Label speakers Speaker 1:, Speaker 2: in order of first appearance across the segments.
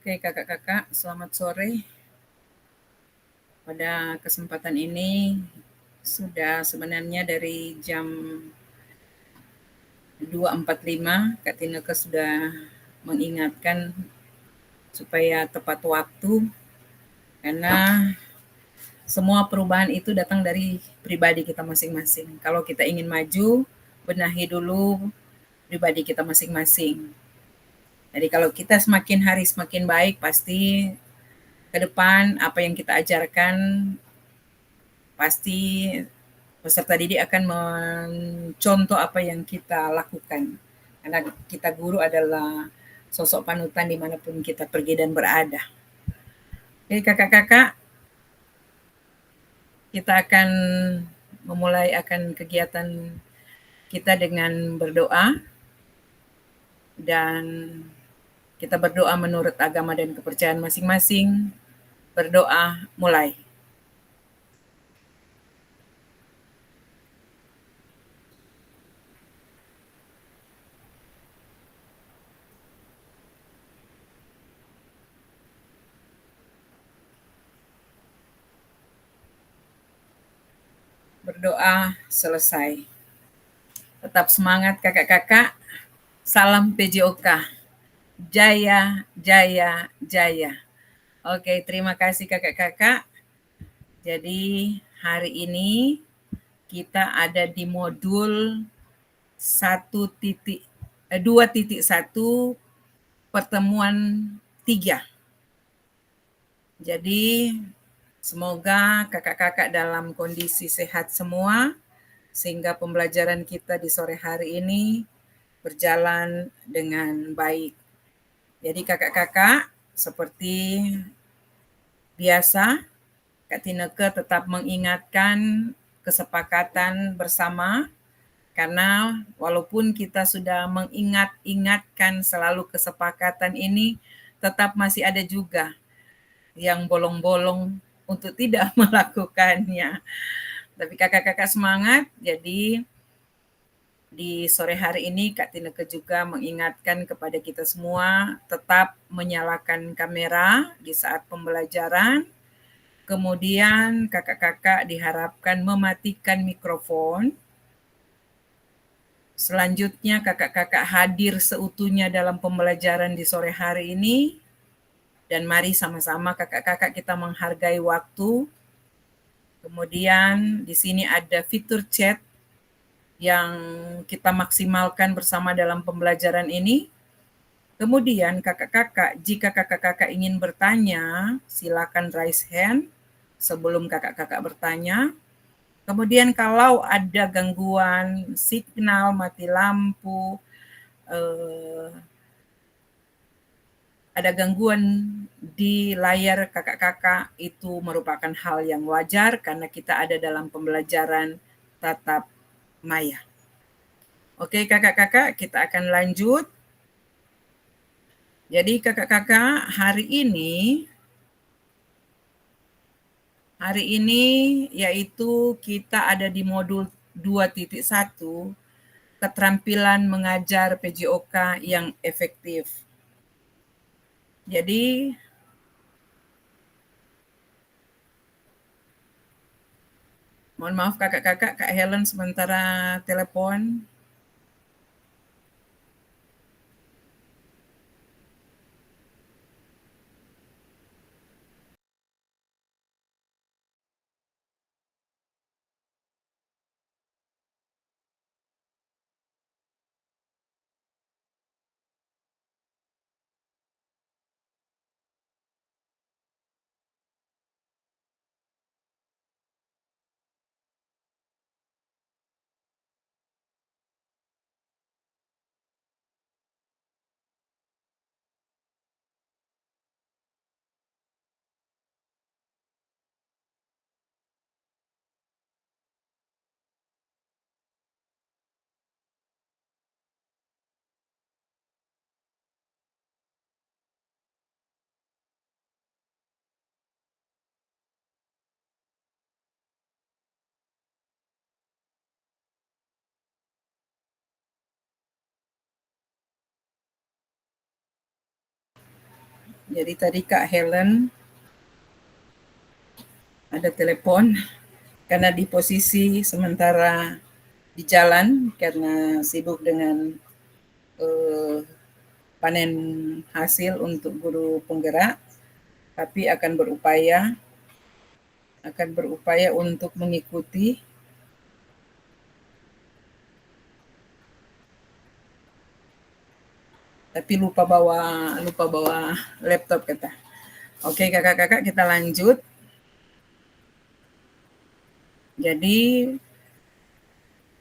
Speaker 1: Oke, kakak-kakak, selamat sore. Pada kesempatan ini sudah sebenarnya dari jam 2.45 Kak Tineke sudah mengingatkan supaya tepat waktu karena semua perubahan itu datang dari pribadi kita masing-masing. Kalau kita ingin maju, benahi dulu pribadi kita masing-masing. Jadi kalau kita semakin hari semakin baik, pasti ke depan apa yang kita ajarkan pasti peserta didik akan mencontoh apa yang kita lakukan. Karena kita guru adalah sosok panutan dimanapun kita pergi dan berada. Oke, kakak-kakak, kita akan memulai akan kegiatan kita dengan berdoa, dan kita berdoa menurut agama dan kepercayaan masing-masing. Berdoa, mulai. Berdoa selesai. Tetap semangat kakak-kakak. Salam PJOK. Jaya, jaya, jaya. Oke, terima kasih kakak-kakak. Jadi hari ini kita ada di modul 2.1 pertemuan 3. Jadi semoga kakak-kakak dalam kondisi sehat semua, sehingga pembelajaran kita di sore hari ini berjalan dengan baik. Jadi kakak-kakak, seperti biasa, Kak Tineke tetap mengingatkan kesepakatan bersama, karena walaupun kita sudah mengingat-ingatkan selalu kesepakatan ini, tetap masih ada juga yang bolong-bolong untuk tidak melakukannya. Tapi kakak-kakak semangat, jadi di sore hari ini Kak Tineke juga mengingatkan kepada kita semua tetap menyalakan kamera di saat pembelajaran. Kemudian kakak-kakak diharapkan mematikan mikrofon. Selanjutnya kakak-kakak hadir seutuhnya dalam pembelajaran di sore hari ini. Dan mari sama-sama kakak-kakak kita menghargai waktu. Kemudian di sini ada fitur chat yang kita maksimalkan bersama dalam pembelajaran ini. Kemudian kakak-kakak, jika kakak-kakak ingin bertanya, silakan raise hand sebelum kakak-kakak bertanya. Kemudian kalau ada gangguan signal, mati lampu, ada gangguan di layar kakak-kakak, itu merupakan hal yang wajar karena kita ada dalam pembelajaran tatap maya. Oke kakak-kakak, kita akan lanjut. Jadi kakak-kakak, hari ini yaitu kita ada di modul 2.1, keterampilan mengajar PJOK yang efektif. Jadi mohon maaf kakak-kakak, Kak Helen sementara telepon. Jadi tadi Kak Helen ada telepon karena di posisi sementara di jalan karena sibuk dengan panen hasil untuk guru penggerak, tapi akan berupaya untuk mengikuti, tapi lupa bawa laptop kata. Oke kakak-kakak, kita lanjut. Jadi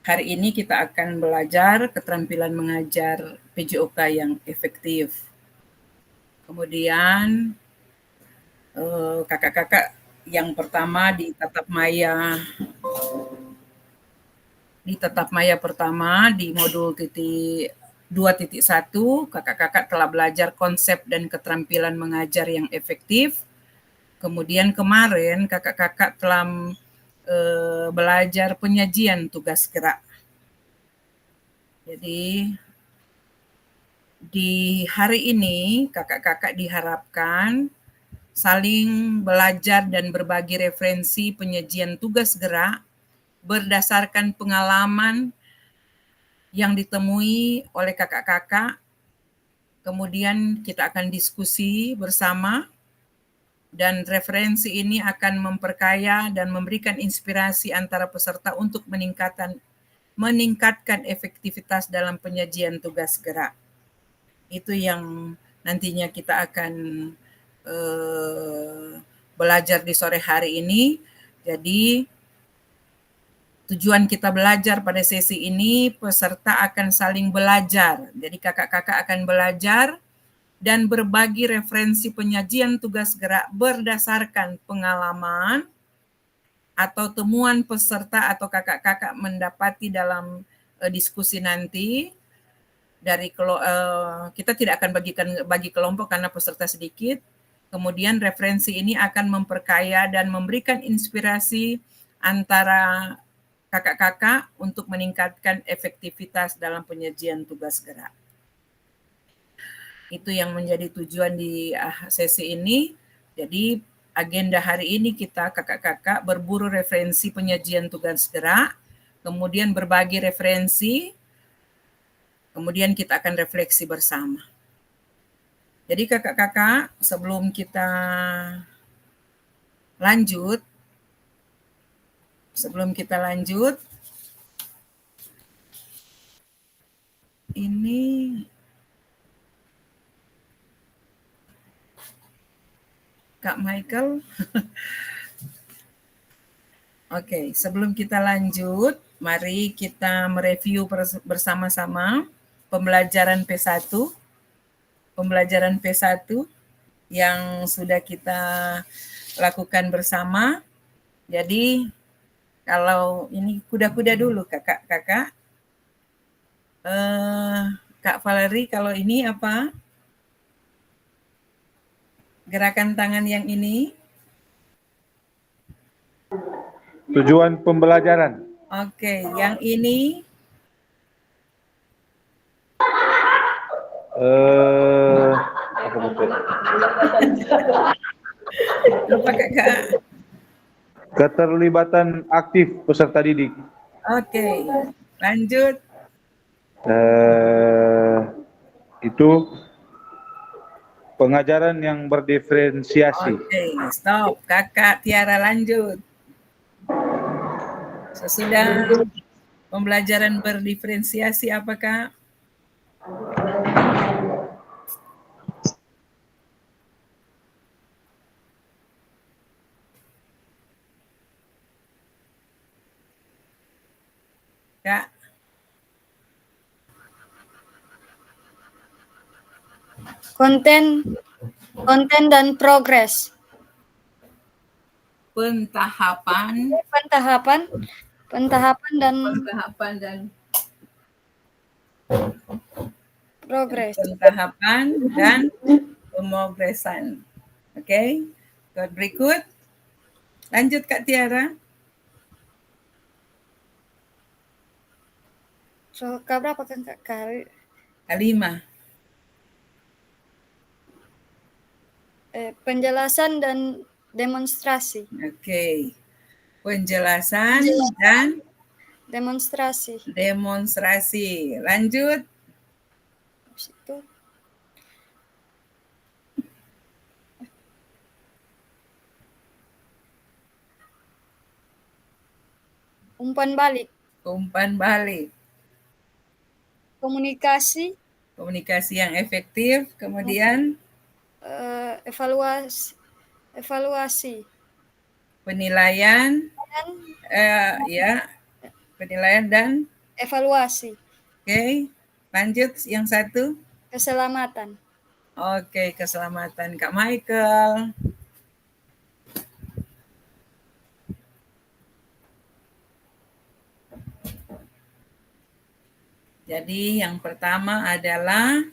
Speaker 1: hari ini kita akan belajar keterampilan mengajar PJOK yang efektif. Kemudian kakak-kakak yang pertama di tatap maya pertama di modul 2.1, kakak-kakak telah belajar konsep dan keterampilan mengajar yang efektif. Kemudian kemarin kakak-kakak telah belajar penyajian tugas gerak. Jadi di hari ini kakak-kakak diharapkan saling belajar dan berbagi referensi penyajian tugas gerak berdasarkan pengalaman yang ditemui oleh kakak-kakak. Kemudian kita akan diskusi bersama dan referensi ini akan memperkaya dan memberikan inspirasi antara peserta untuk meningkatkan efektivitas dalam penyajian tugas gerak. Itu yang nantinya kita akan belajar di sore hari ini. Jadi tujuan kita belajar pada sesi ini, peserta akan saling belajar. Jadi kakak-kakak akan belajar dan berbagi referensi penyajian tugas gerak berdasarkan pengalaman atau temuan peserta atau kakak-kakak mendapati dalam diskusi nanti. Dari kita tidak akan bagi kelompok karena peserta sedikit. Kemudian referensi ini akan memperkaya dan memberikan inspirasi antara kakak-kakak untuk meningkatkan efektivitas dalam penyajian tugas gerak. Itu yang menjadi tujuan di sesi ini. Jadi agenda hari ini kita kakak-kakak berburu referensi penyajian tugas gerak, kemudian berbagi referensi, kemudian kita akan refleksi bersama. Jadi kakak-kakak, sebelum kita lanjut, ini Kak Michael. Oke, sebelum kita lanjut, mari kita mereview bersama-sama pembelajaran P1 yang sudah kita lakukan bersama. Jadi kalau ini kuda-kuda dulu kakak-kakak. Kak Valerie, kalau ini apa? Gerakan tangan yang ini?
Speaker 2: Tujuan pembelajaran.
Speaker 1: Oke, yang ini?
Speaker 2: Apa betul?
Speaker 1: Lupa kakak.
Speaker 2: Keterlibatan aktif peserta didik.
Speaker 1: Oke, lanjut.
Speaker 2: Itu pengajaran yang berdiferensiasi.
Speaker 1: Oke, stop. Kakak Tiara lanjut. Sesudah pembelajaran berdiferensiasi apakah? Kak?
Speaker 3: Konten dan progres.
Speaker 1: Pentahapan dan
Speaker 3: progres.
Speaker 1: Pentahapan dan pemrogesan. Oke. Berikut. Lanjut Kak Tiara.
Speaker 3: So, berapa kan Kak?
Speaker 1: Kelima.
Speaker 3: Penjelasan dan demonstrasi.
Speaker 1: Oke. Penjelasan dan
Speaker 3: Demonstrasi.
Speaker 1: demonstrasi. Lanjut.
Speaker 3: Habis itu umpan balik.
Speaker 1: Umpan balik.
Speaker 3: Komunikasi.
Speaker 1: Komunikasi yang efektif. Kemudian
Speaker 3: Evaluasi.
Speaker 1: penilaian.
Speaker 3: Dan
Speaker 1: Ya. Penilaian dan
Speaker 3: evaluasi.
Speaker 1: oke. Lanjut yang satu.
Speaker 3: Keselamatan.
Speaker 1: Oke, keselamatan Kak Michael. Jadi yang pertama adalah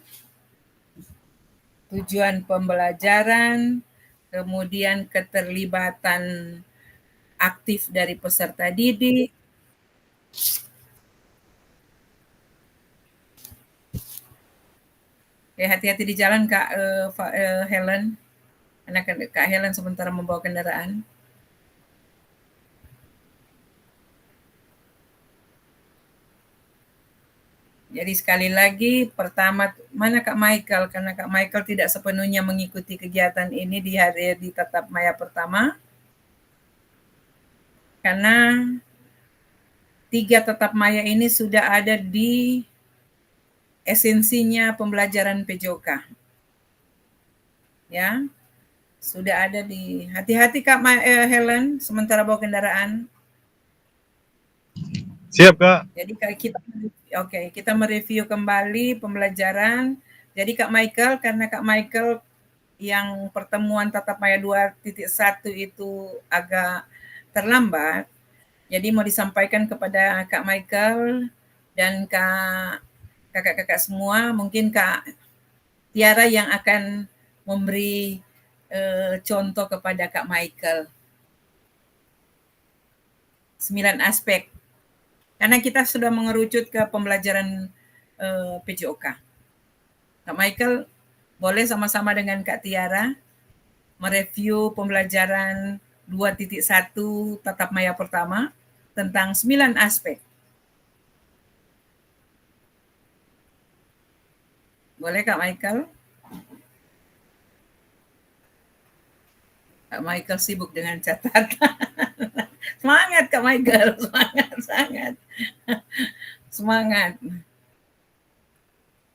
Speaker 1: tujuan pembelajaran, kemudian keterlibatan aktif dari peserta didik, hati-hati di jalan Kak Helen, karena Kak Helen sementara membawa kendaraan. Jadi sekali lagi, pertama, mana Kak Michael? Karena Kak Michael tidak sepenuhnya mengikuti kegiatan ini di hari di tatap maya pertama. Karena 3 tatap maya ini sudah ada di esensinya pembelajaran PJOK. Ya, sudah ada di, hati-hati Kak Helen, sementara bawa kendaraan.
Speaker 2: Siap, Kak.
Speaker 1: Jadi kita mereview kembali pembelajaran. Jadi Kak Michael, karena Kak Michael yang pertemuan tatap maya 2.1 itu agak terlambat, jadi mau disampaikan kepada Kak Michael dan kakak-kakak semua, mungkin Kak Tiara yang akan memberi contoh kepada Kak Michael. 9 aspek. Karena kita sudah mengerucut ke pembelajaran PJOK. Kak Michael, boleh sama-sama dengan Kak Tiara mereview pembelajaran 2.1 tatap maya pertama tentang 9 aspek. Boleh Kak Michael? Kak Michael sibuk dengan catatan. Semangat Kak Michael, semangat. Semangat.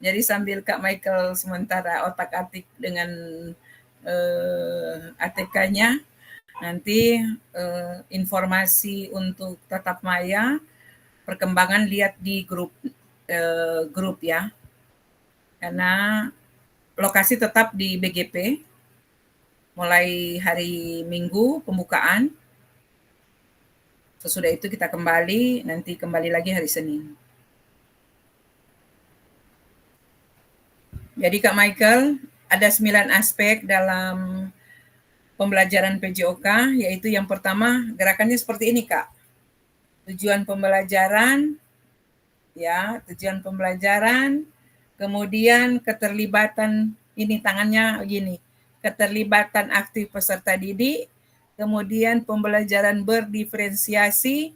Speaker 1: Jadi sambil Kak Michael sementara otak-atik dengan ATK-nya, nanti informasi untuk tatap maya, perkembangan lihat di grup ya. Karena lokasi tetap di BGP, mulai hari Minggu pembukaan. Sesudah itu kita nanti kembali lagi hari Senin. Jadi Kak Michael, ada 9 aspek dalam pembelajaran PJOK, yaitu yang pertama, gerakannya seperti ini Kak. Tujuan pembelajaran, ya, tujuan pembelajaran, kemudian keterlibatan, ini tangannya begini, keterlibatan aktif peserta didik, kemudian pembelajaran berdiferensiasi,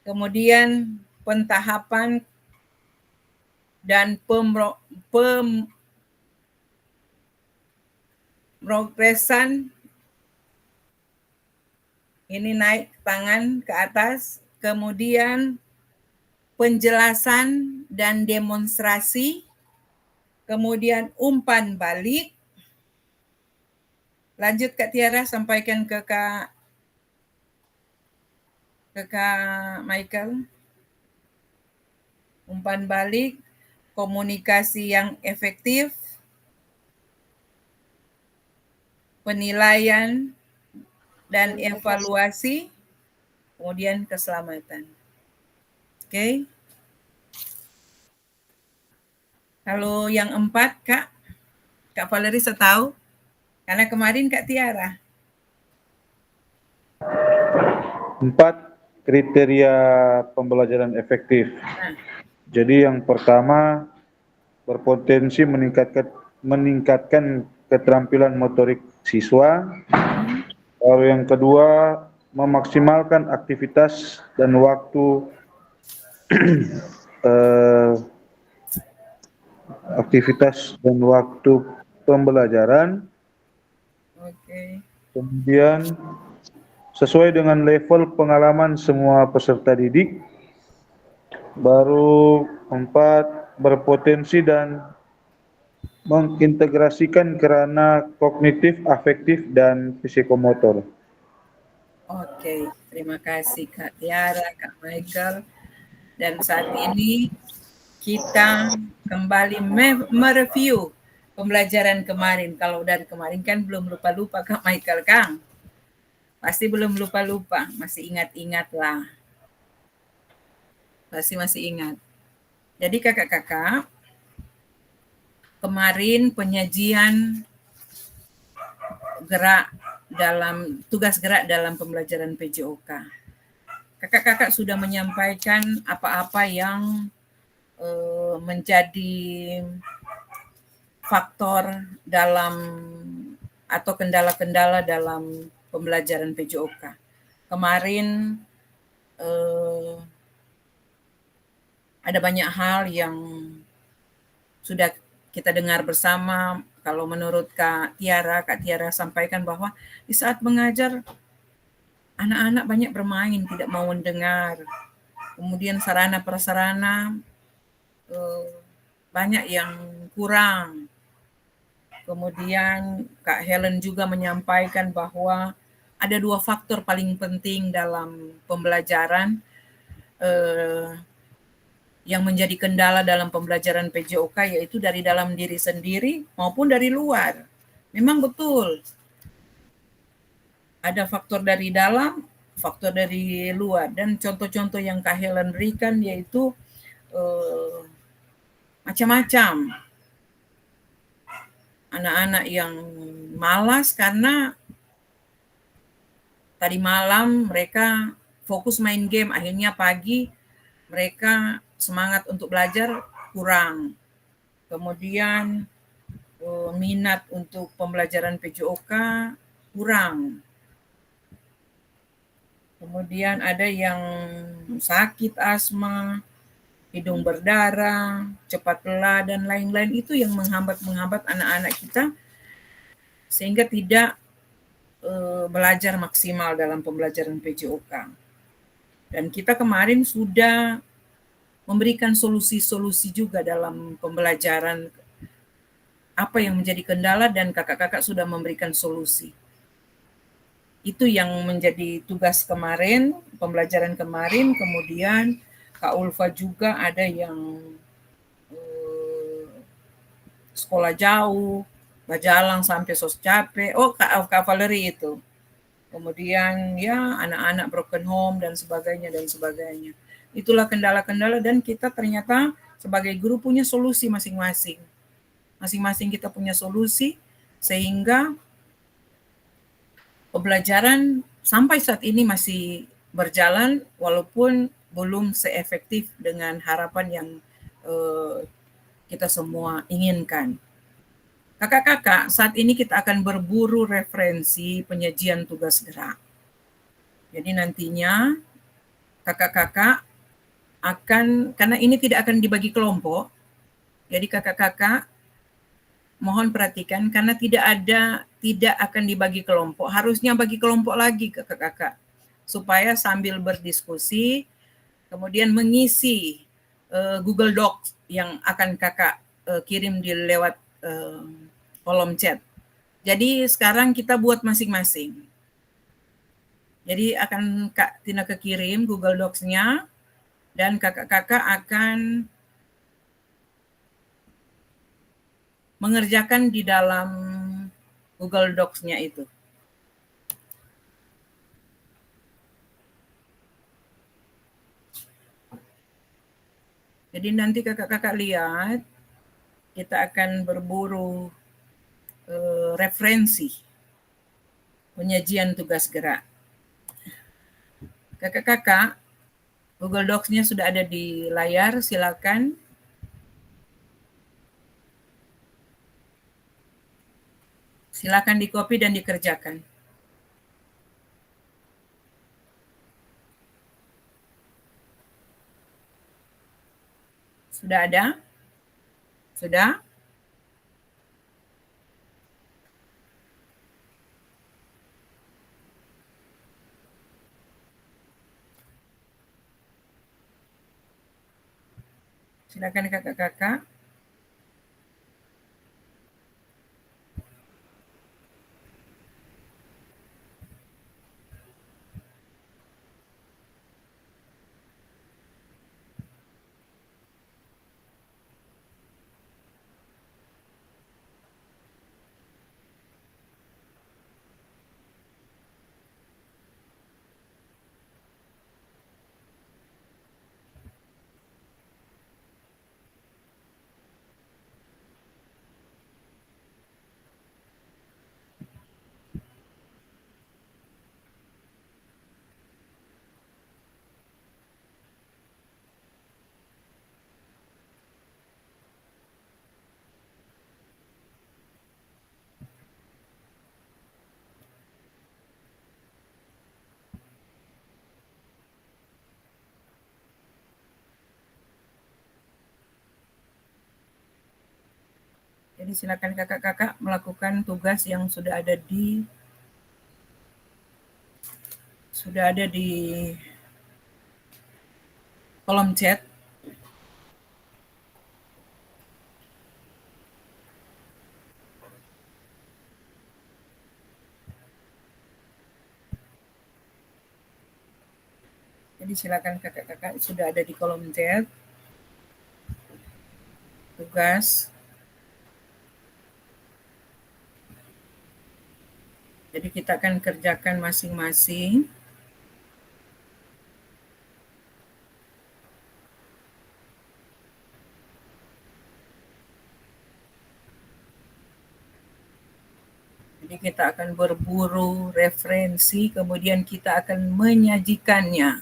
Speaker 1: kemudian pentahapan dan progresan, ini naik tangan ke atas, kemudian penjelasan dan demonstrasi, kemudian umpan balik. Lanjut Kak Tiara, sampaikan ke Kak Michael. Umpan balik, komunikasi yang efektif, penilaian dan evaluasi, kemudian keselamatan. Oke. Kalau yang 4, Kak Valerie setahu, karena kemarin Kak Tiara.
Speaker 2: 4 kriteria pembelajaran efektif. Jadi yang pertama, berpotensi meningkatkan keterampilan motorik siswa. Lalu yang kedua, memaksimalkan aktivitas dan waktu pembelajaran.
Speaker 1: Oke.
Speaker 2: Kemudian sesuai dengan level pengalaman semua peserta didik. Baru 4, berpotensi dan mengintegrasikan kerana kognitif, afektif, dan psikomotor.
Speaker 1: Oke, terima kasih Kak Tiara, Kak Michael. Dan saat ini kita kembali mereview pembelajaran kemarin. Kalau dari kemarin kan belum lupa-lupa Kak Michael, Kang. Pasti belum lupa-lupa, masih ingat-ingat lah. Pasti masih ingat. Jadi kakak-kakak, kemarin penyajian tugas gerak dalam pembelajaran PJOK. Kakak-kakak sudah menyampaikan apa-apa yang menjadi faktor dalam atau kendala-kendala dalam pembelajaran PJOK. Kemarin ada banyak hal yang sudah kita dengar bersama. Kalau menurut Kak Tiara sampaikan bahwa di saat mengajar anak-anak banyak bermain, tidak mau mendengar. Kemudian sarana prasarana banyak yang kurang. Kemudian Kak Helen juga menyampaikan bahwa ada 2 faktor paling penting dalam pembelajaran yang menjadi kendala dalam pembelajaran PJOK, yaitu dari dalam diri sendiri maupun dari luar. Memang betul, ada faktor dari dalam, faktor dari luar. Dan contoh-contoh yang Kak Helen berikan yaitu macam-macam. Anak-anak yang malas karena tadi malam mereka fokus main game, akhirnya pagi mereka semangat untuk belajar kurang. Kemudian minat untuk pembelajaran PJOK kurang. Kemudian ada yang sakit asma, hidung berdarah, cepat lelah, dan lain-lain. Itu yang menghambat anak-anak kita sehingga tidak belajar maksimal dalam pembelajaran PJOK. Dan kita kemarin sudah memberikan solusi-solusi juga dalam pembelajaran apa yang menjadi kendala, dan kakak-kakak sudah memberikan solusi. Itu yang menjadi tugas kemarin, pembelajaran kemarin. Kemudian Kak Ulfa juga ada yang sekolah jauh, berjalan sampai Soscape. Kak Valerie itu. Kemudian ya anak-anak broken home dan sebagainya. Itulah kendala-kendala, dan kita ternyata sebagai guru punya solusi masing-masing. Masing-masing kita punya solusi sehingga pembelajaran sampai saat ini masih berjalan walaupun belum seefektif dengan harapan yang kita semua inginkan. Kakak-kakak, saat ini kita akan berburu referensi penyajian tugas gerak. Jadi nantinya kakak-kakak akan, karena ini tidak akan dibagi kelompok, jadi kakak-kakak mohon perhatikan, karena tidak akan dibagi kelompok, harusnya bagi kelompok lagi kakak-kakak, supaya sambil berdiskusi, kemudian mengisi Google Docs yang akan kakak kirim di lewat kolom chat. Jadi sekarang kita buat masing-masing. Jadi akan Kak Tina kekirim Google Docs-nya, dan kakak-kakak akan mengerjakan di dalam Google Docs-nya itu. Jadi nanti kakak-kakak lihat, kita akan berburu referensi penyajian tugas gerak. Kakak-kakak, Google Docs-nya sudah ada di layar, silakan. Silakan di-copy dan dikerjakan. Sudah ada? Sudah? Silakan kakak-kakak. Jadi silakan kakak-kakak melakukan tugas yang sudah ada di kolom chat. Jadi silakan kakak-kakak sudah ada di kolom chat tugas. Jadi kita akan kerjakan masing-masing. Jadi kita akan berburu referensi, kemudian kita akan menyajikannya.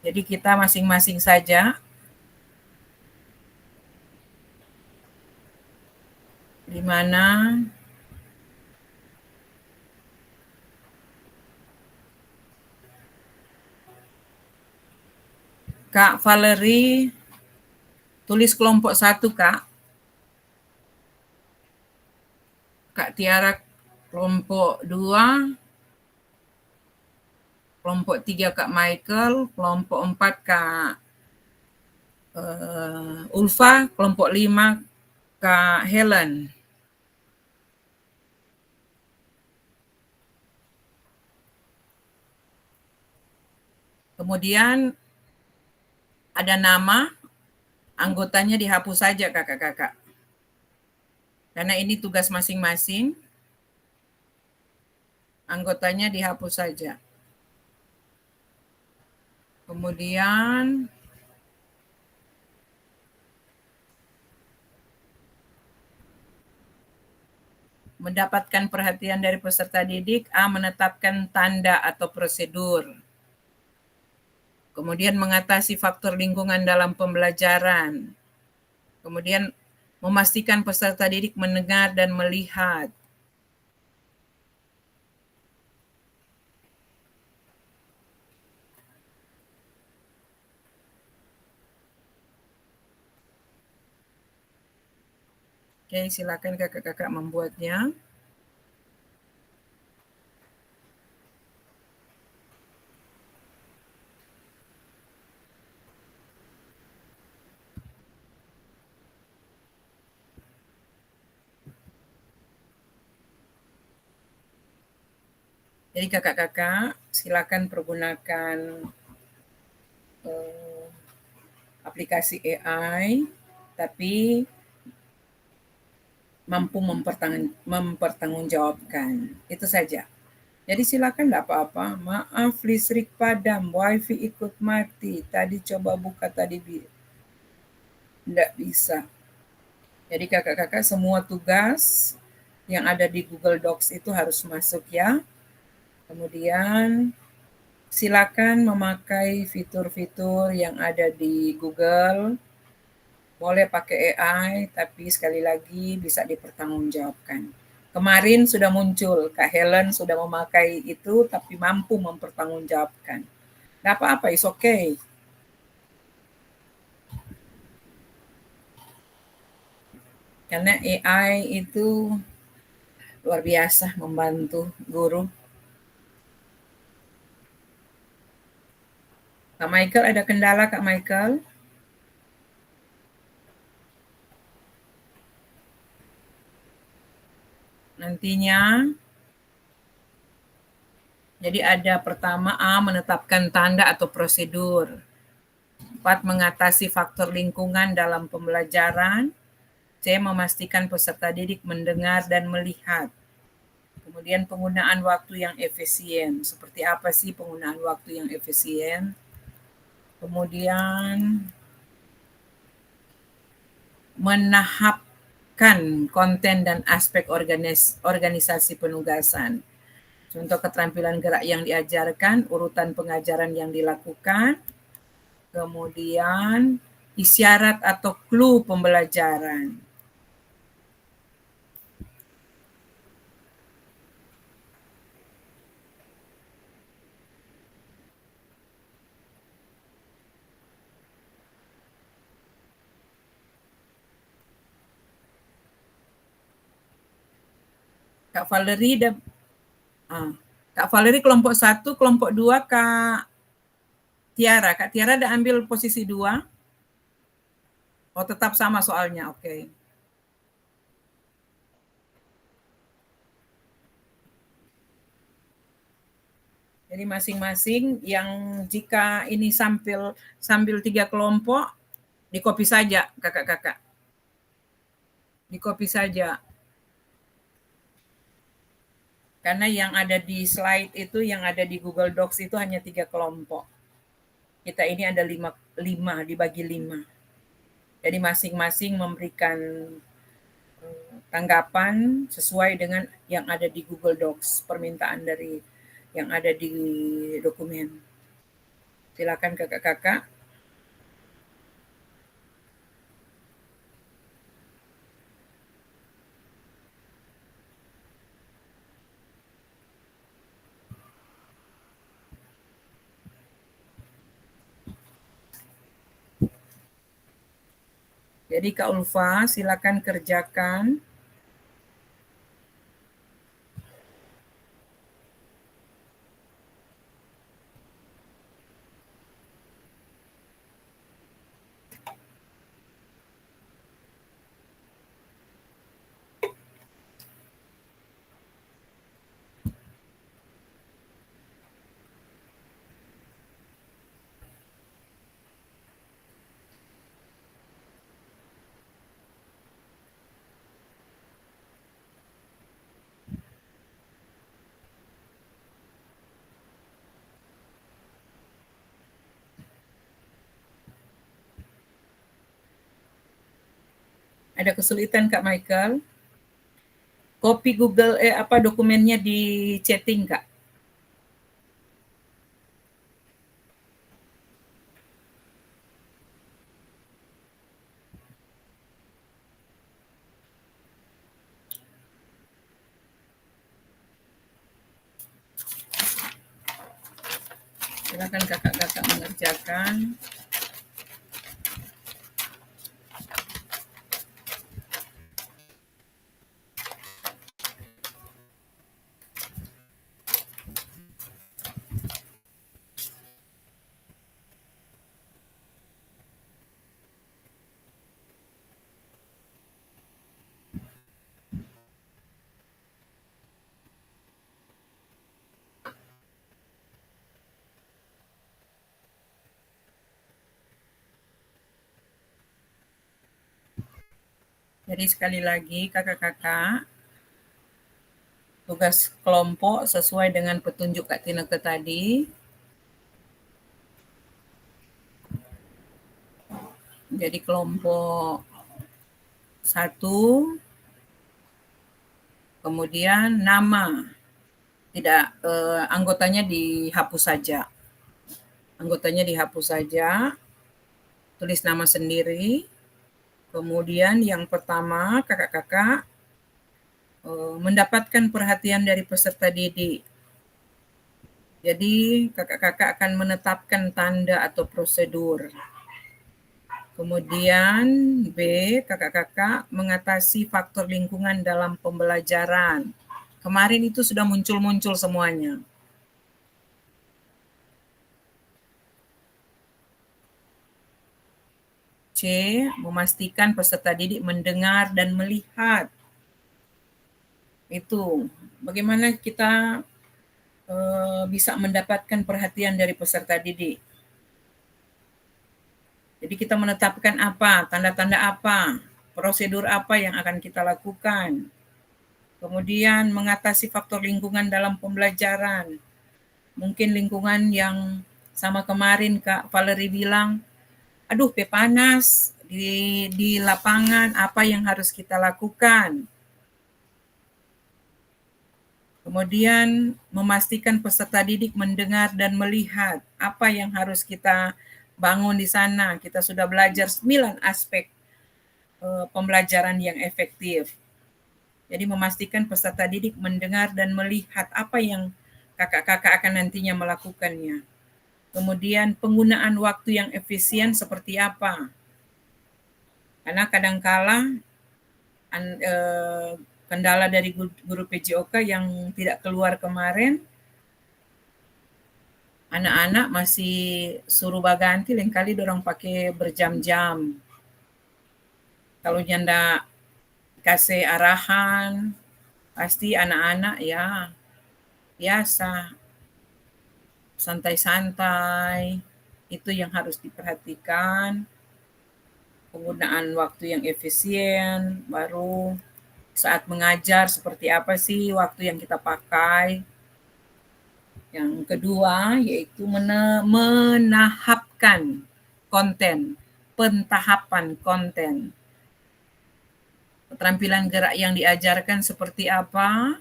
Speaker 1: Jadi kita masing-masing saja, di mana Kak Valerie tulis kelompok 1, Kak. Kak Tiara kelompok 2, kelompok 3 Kak Michael, kelompok 4 Kak Ulfa, kelompok 5 Kak Helen. Kemudian ada nama, anggotanya dihapus saja kakak-kakak. Karena ini tugas masing-masing, anggotanya dihapus saja. Kemudian mendapatkan perhatian dari peserta didik, A. Menetapkan tanda atau prosedur. Kemudian mengatasi faktor lingkungan dalam pembelajaran. Kemudian memastikan peserta didik mendengar dan melihat. Oke, silakan kakak-kakak membuatnya. Jadi kakak-kakak silakan pergunakan aplikasi AI, tapi mampu mempertanggungjawabkan. Itu saja. Jadi silakan, enggak apa-apa. Maaf, listrik padam, wifi ikut mati. Tadi coba buka tadi enggak bisa. Jadi kakak-kakak semua tugas yang ada di Google Docs itu harus masuk ya. Kemudian silakan memakai fitur-fitur yang ada di Google Boleh pakai AI, tapi sekali lagi bisa dipertanggungjawabkan. Kemarin sudah muncul, Kak Helen sudah memakai itu, tapi mampu mempertanggungjawabkan. Nggak apa-apa, it's okay. Karena AI itu luar biasa membantu guru. Kak Michael, ada kendala Kak Michael? Nantinya, jadi ada pertama A, menetapkan tanda atau prosedur. 4, mengatasi faktor lingkungan dalam pembelajaran. C, memastikan peserta didik mendengar dan melihat. Kemudian penggunaan waktu yang efisien. Seperti apa sih penggunaan waktu yang efisien? Kemudian menahapkan konten dan aspek organisasi penugasan. Contoh keterampilan gerak yang diajarkan, urutan pengajaran yang dilakukan, kemudian isyarat atau clue pembelajaran. Kak Valerie Kak Valerie kelompok 1, kelompok 2 Kak Tiara. Kak Tiara udah ambil posisi 2? Oh, tetap sama soalnya, oke. Jadi masing-masing yang jika ini sambil 3 kelompok, di copy saja kakak-kakak. Di copy saja. Karena yang ada di slide itu, yang ada di Google Docs itu hanya 3 kelompok. Kita ini ada 5 dibagi 5. Jadi masing-masing memberikan tanggapan sesuai dengan yang ada di Google Docs, permintaan dari yang ada di dokumen. Silakan kakak-kakak. Jadi Kak Ulfa, silakan kerjakan. Ada kesulitan Kak Michael? Copy Google dokumennya di chatting Kak. Silakan kakak-kakak mengerjakan. Jadi sekali lagi kakak-kakak, tugas kelompok sesuai dengan petunjuk Kak Tineke tadi. Jadi kelompok 1, kemudian nama, tidak anggotanya dihapus saja. Anggotanya dihapus saja, tulis nama sendiri, Kemudian yang pertama, kakak-kakak mendapatkan perhatian dari peserta didik. Jadi kakak-kakak akan menetapkan tanda atau prosedur. Kemudian B, kakak-kakak mengatasi faktor lingkungan dalam pembelajaran. Kemarin itu sudah muncul-muncul semuanya. C, memastikan peserta didik mendengar dan melihat. Itu bagaimana kita bisa mendapatkan perhatian dari peserta didik. Jadi kita menetapkan apa, tanda-tanda apa, prosedur apa yang akan kita lakukan. Kemudian mengatasi faktor lingkungan dalam pembelajaran. Mungkin lingkungan yang sama kemarin Kak Valerie bilang, aduh panas di lapangan, apa yang harus kita lakukan. Kemudian memastikan peserta didik mendengar dan melihat apa yang harus kita bangun di sana. Kita sudah belajar 9 aspek pembelajaran yang efektif. Jadi memastikan peserta didik mendengar dan melihat apa yang kakak-kakak akan nantinya melakukannya. Kemudian penggunaan waktu yang efisien seperti apa? Karena kadangkala kendala dari guru PJOK yang tidak keluar kemarin, anak-anak masih suruh baganti, lain kali dorong pakai berjam-jam. Kalau nyanda kasih arahan, pasti anak-anak ya biasa santai-santai. Itu yang harus diperhatikan. Penggunaan waktu yang efisien, baru saat mengajar seperti apa sih waktu yang kita pakai. Yang kedua yaitu menahapkan konten, pentahapan konten. Keterampilan gerak yang diajarkan seperti apa,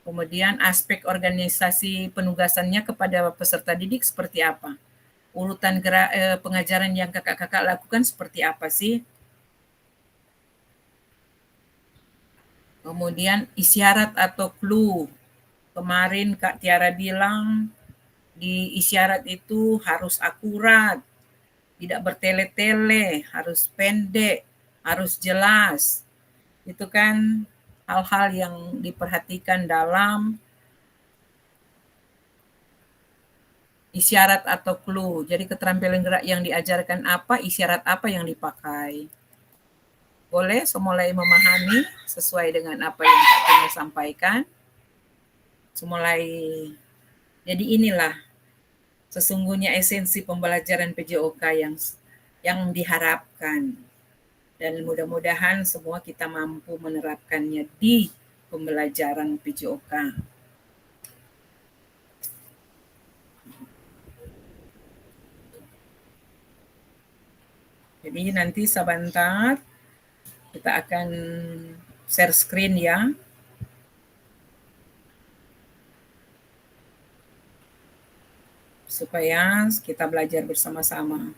Speaker 1: kemudian aspek organisasi penugasannya kepada peserta didik seperti apa. Urutan gerak pengajaran yang kakak-kakak lakukan seperti apa sih? Kemudian isyarat atau clue. Kemarin Kak Tiara bilang di isyarat itu harus akurat, tidak bertele-tele, harus pendek, harus jelas. Itu kan hal-hal yang diperhatikan dalam isyarat atau clue. Jadi keterampilan gerak yang diajarkan apa, isyarat apa yang dipakai. Boleh semulai memahami sesuai dengan apa yang Kak Tina sampaikan. Semulai, jadi inilah sesungguhnya esensi pembelajaran PJOK yang diharapkan. Dan mudah-mudahan semua kita mampu menerapkannya di pembelajaran PJOK. Jadi nanti sebentar kita akan share screen ya. Supaya kita belajar bersama-sama.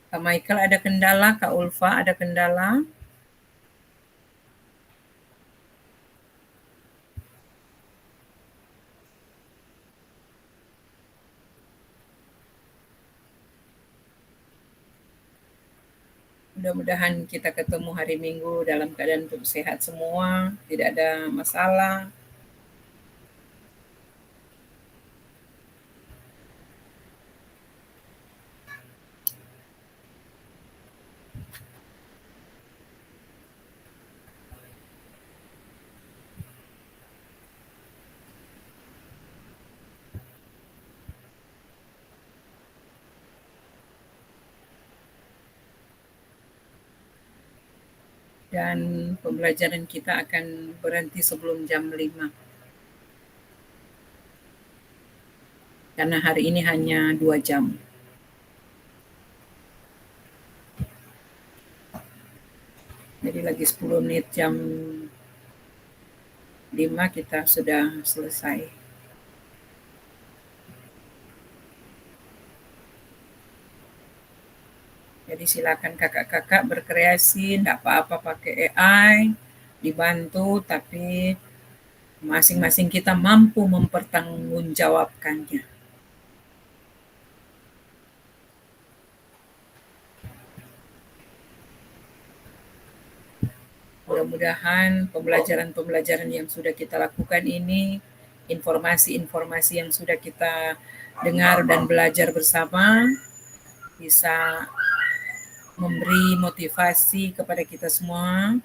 Speaker 1: Kak Michael ada kendala, Kak Ulfa ada kendala. Mudah-mudahan kita ketemu hari Minggu dalam keadaan sehat semua, tidak ada masalah. dan pembelajaran kita akan berhenti sebelum jam 5. Karena hari ini hanya 2 jam. Jadi lagi 10 menit jam 5 kita sudah selesai. Jadi silakan kakak-kakak berkreasi, enggak apa-apa pakai AI, dibantu, tapi masing-masing kita mampu mempertanggungjawabkannya. Mudah-mudahan pembelajaran-pembelajaran yang sudah kita lakukan ini, informasi-informasi yang sudah kita dengar dan belajar bersama, bisa memberi motivasi kepada kita semua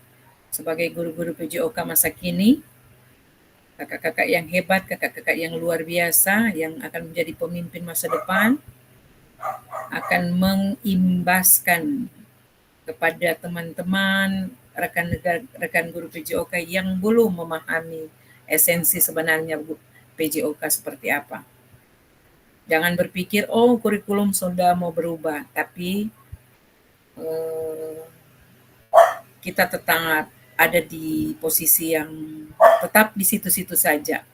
Speaker 1: sebagai guru-guru PJOK masa kini, kakak-kakak yang hebat, kakak-kakak yang luar biasa, yang akan menjadi pemimpin masa depan, akan mengimbaskan kepada teman-teman, rekan guru PJOK yang belum memahami esensi sebenarnya PJOK seperti apa. Jangan berpikir, oh kurikulum sudah mau berubah, tapi kita tetap ada di posisi yang tetap di situ-situ saja.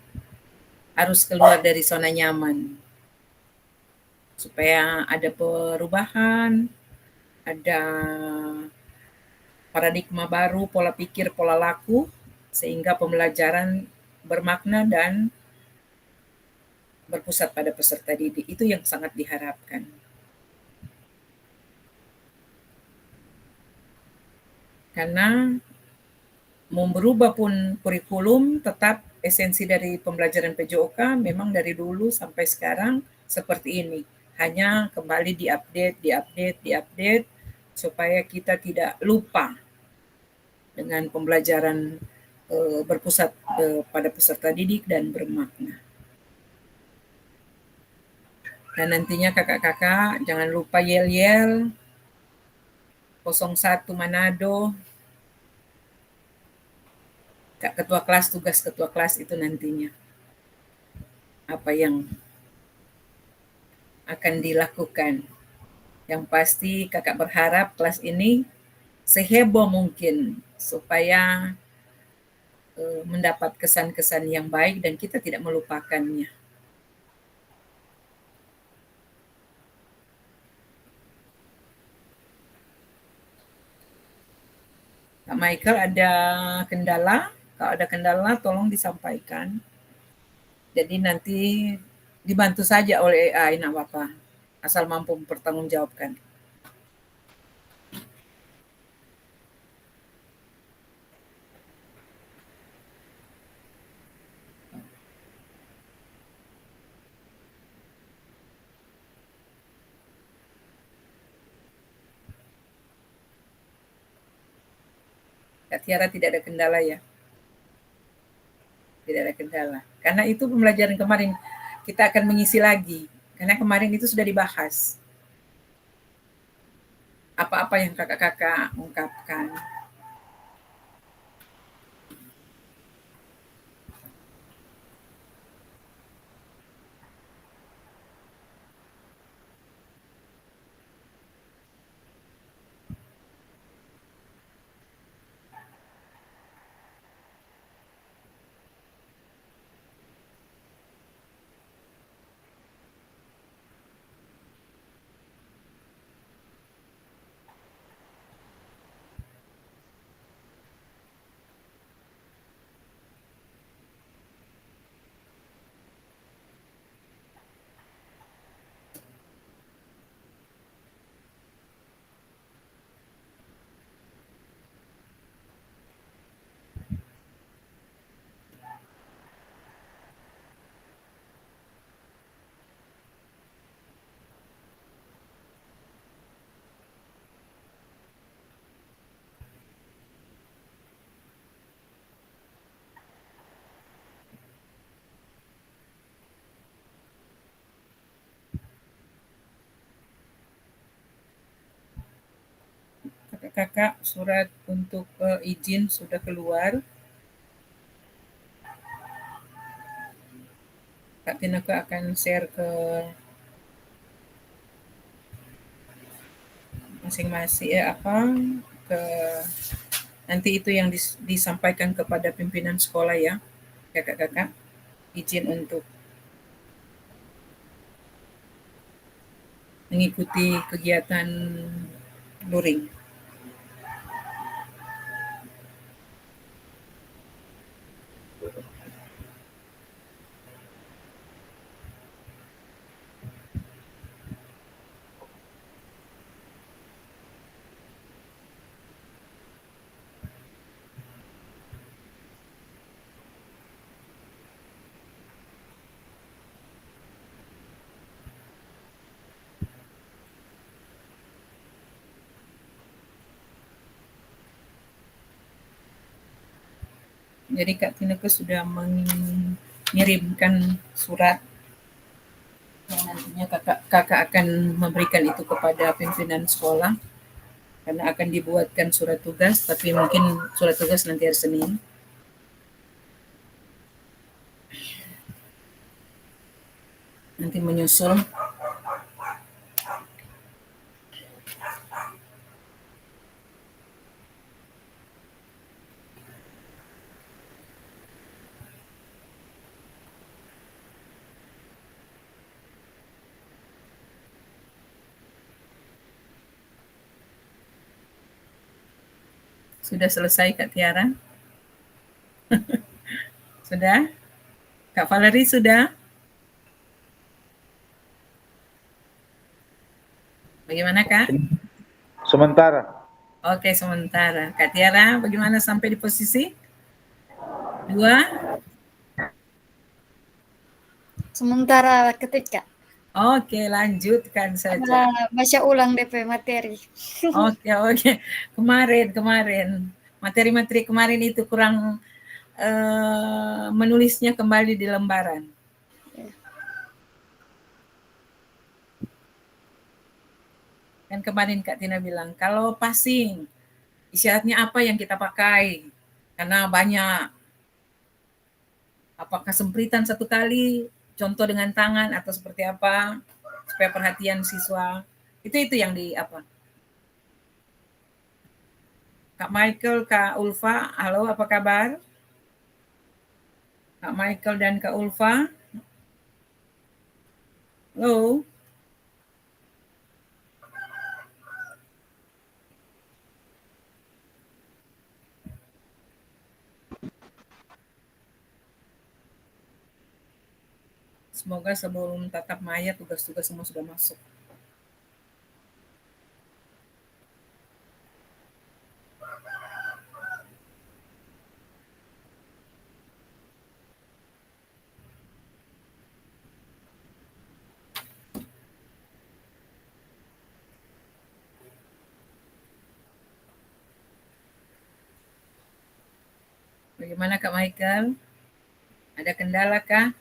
Speaker 1: Harus keluar dari zona nyaman. Supaya ada perubahan, ada paradigma baru, pola pikir, pola laku, sehingga pembelajaran bermakna dan berpusat pada peserta didik. Itu yang sangat diharapkan. Karena mau berubah pun kurikulum, tetap esensi dari pembelajaran PJOK memang dari dulu sampai sekarang seperti ini. Hanya kembali diupdate, supaya kita tidak lupa dengan pembelajaran berpusat pada peserta didik dan bermakna. Dan nantinya kakak-kakak jangan lupa yel-yel 01 Manado, Kak Ketua Kelas, tugas Ketua Kelas itu nantinya. Apa yang akan dilakukan. Yang pasti kakak berharap kelas ini seheboh mungkin supaya mendapat kesan-kesan yang baik dan kita tidak melupakannya. Kak Michael ada kendala? Kalau ada kendala tolong disampaikan. Jadi nanti dibantu saja oleh AI, enggak apa-apa. Asal mampu mempertanggungjawabkan. Kak Tiara tidak ada kendala ya? Tidak ada kendala. Karena itu pembelajaran kemarin kita akan mengisi lagi. Karena kemarin itu sudah dibahas. Apa-apa yang kakak-kakak ungkapkan. kakak surat untuk izin sudah keluar. Kak Tineke akan share ke masing-masing ke nanti itu yang disampaikan kepada pimpinan sekolah ya, kakak-kakak, izin untuk mengikuti kegiatan luring. Jadi Kak Tineke sudah mengirimkan surat yang nantinya kakak akan memberikan itu kepada pimpinan sekolah karena akan dibuatkan surat tugas, tapi mungkin surat tugas nanti hari Senin. Nanti menyusul. Sudah selesai Kak Tiara? Sudah? Kak Valerie sudah? Bagaimana Kak?
Speaker 2: Sementara.
Speaker 1: Oke, sementara. Kak Tiara, bagaimana sampai di posisi 2?
Speaker 3: Sementara ketika
Speaker 1: Oke, lanjutkan saja.
Speaker 3: baca ulang DP materi.
Speaker 1: Oke. Kemarin. Materi-materi kemarin itu kurang menulisnya kembali di lembaran. Kan kemarin Kak Tina bilang, kalau passing, isyaratnya apa yang kita pakai? Karena banyak. Apakah sempritan satu kali, contoh dengan tangan atau seperti apa, supaya perhatian siswa. Itu yang di apa? Kak Michael, Kak Ulfa, halo apa kabar? Kak Michael dan Kak Ulfa. Halo. Semoga sebelum tatap maya tugas-tugas semua sudah masuk. Bagaimana Kak Michael? Ada kendala kah?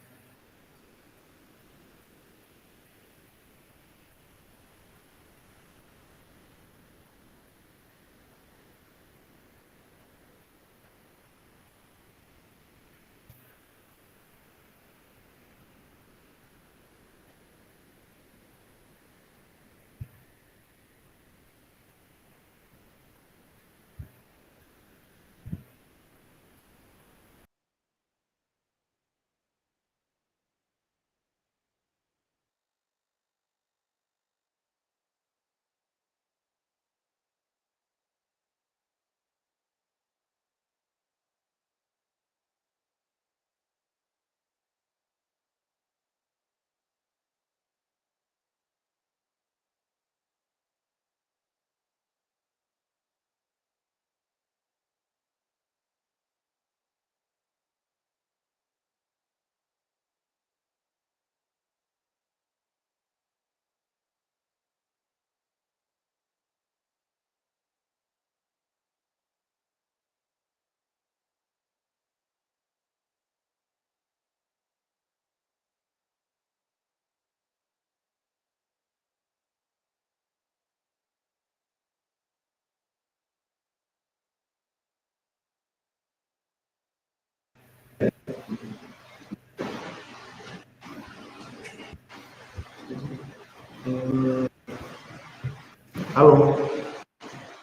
Speaker 4: Halo,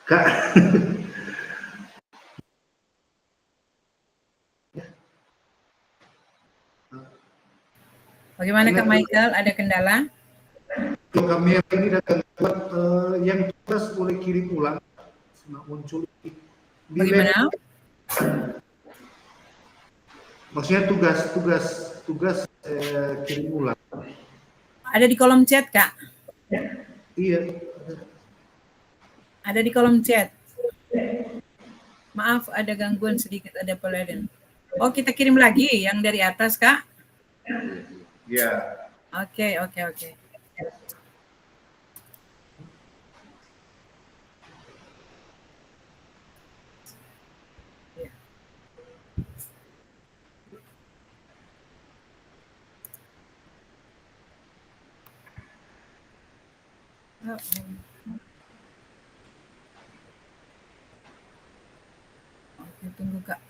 Speaker 4: Kak.
Speaker 1: Bagaimana Kak Michael? Ada kendala?
Speaker 4: Kalau kamera ini datang buat yang tugas boleh kirim ulang. Muncul di
Speaker 1: Bagaimana?
Speaker 4: maksudnya tugas kirim ulang.
Speaker 1: Ada di kolom chat Kak?
Speaker 4: Iya.
Speaker 1: Ada di kolom chat. Maaf ada gangguan sedikit, ada peladan. Oh kita kirim lagi yang dari atas Kak?
Speaker 4: Ya.
Speaker 1: Oke. Oke, tunggu Kak.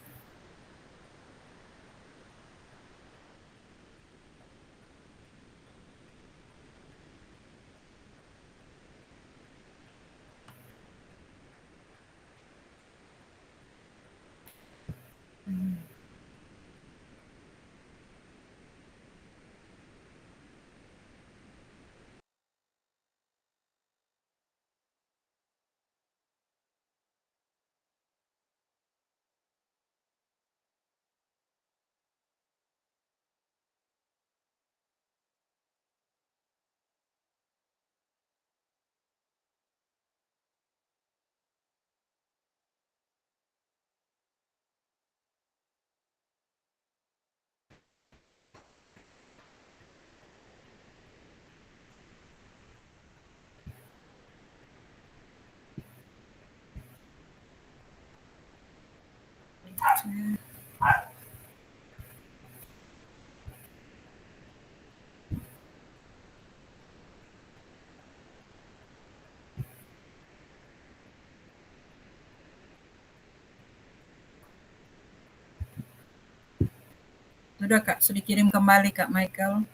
Speaker 1: Sudah Kak, sudah dikirim kembali Kak Michael.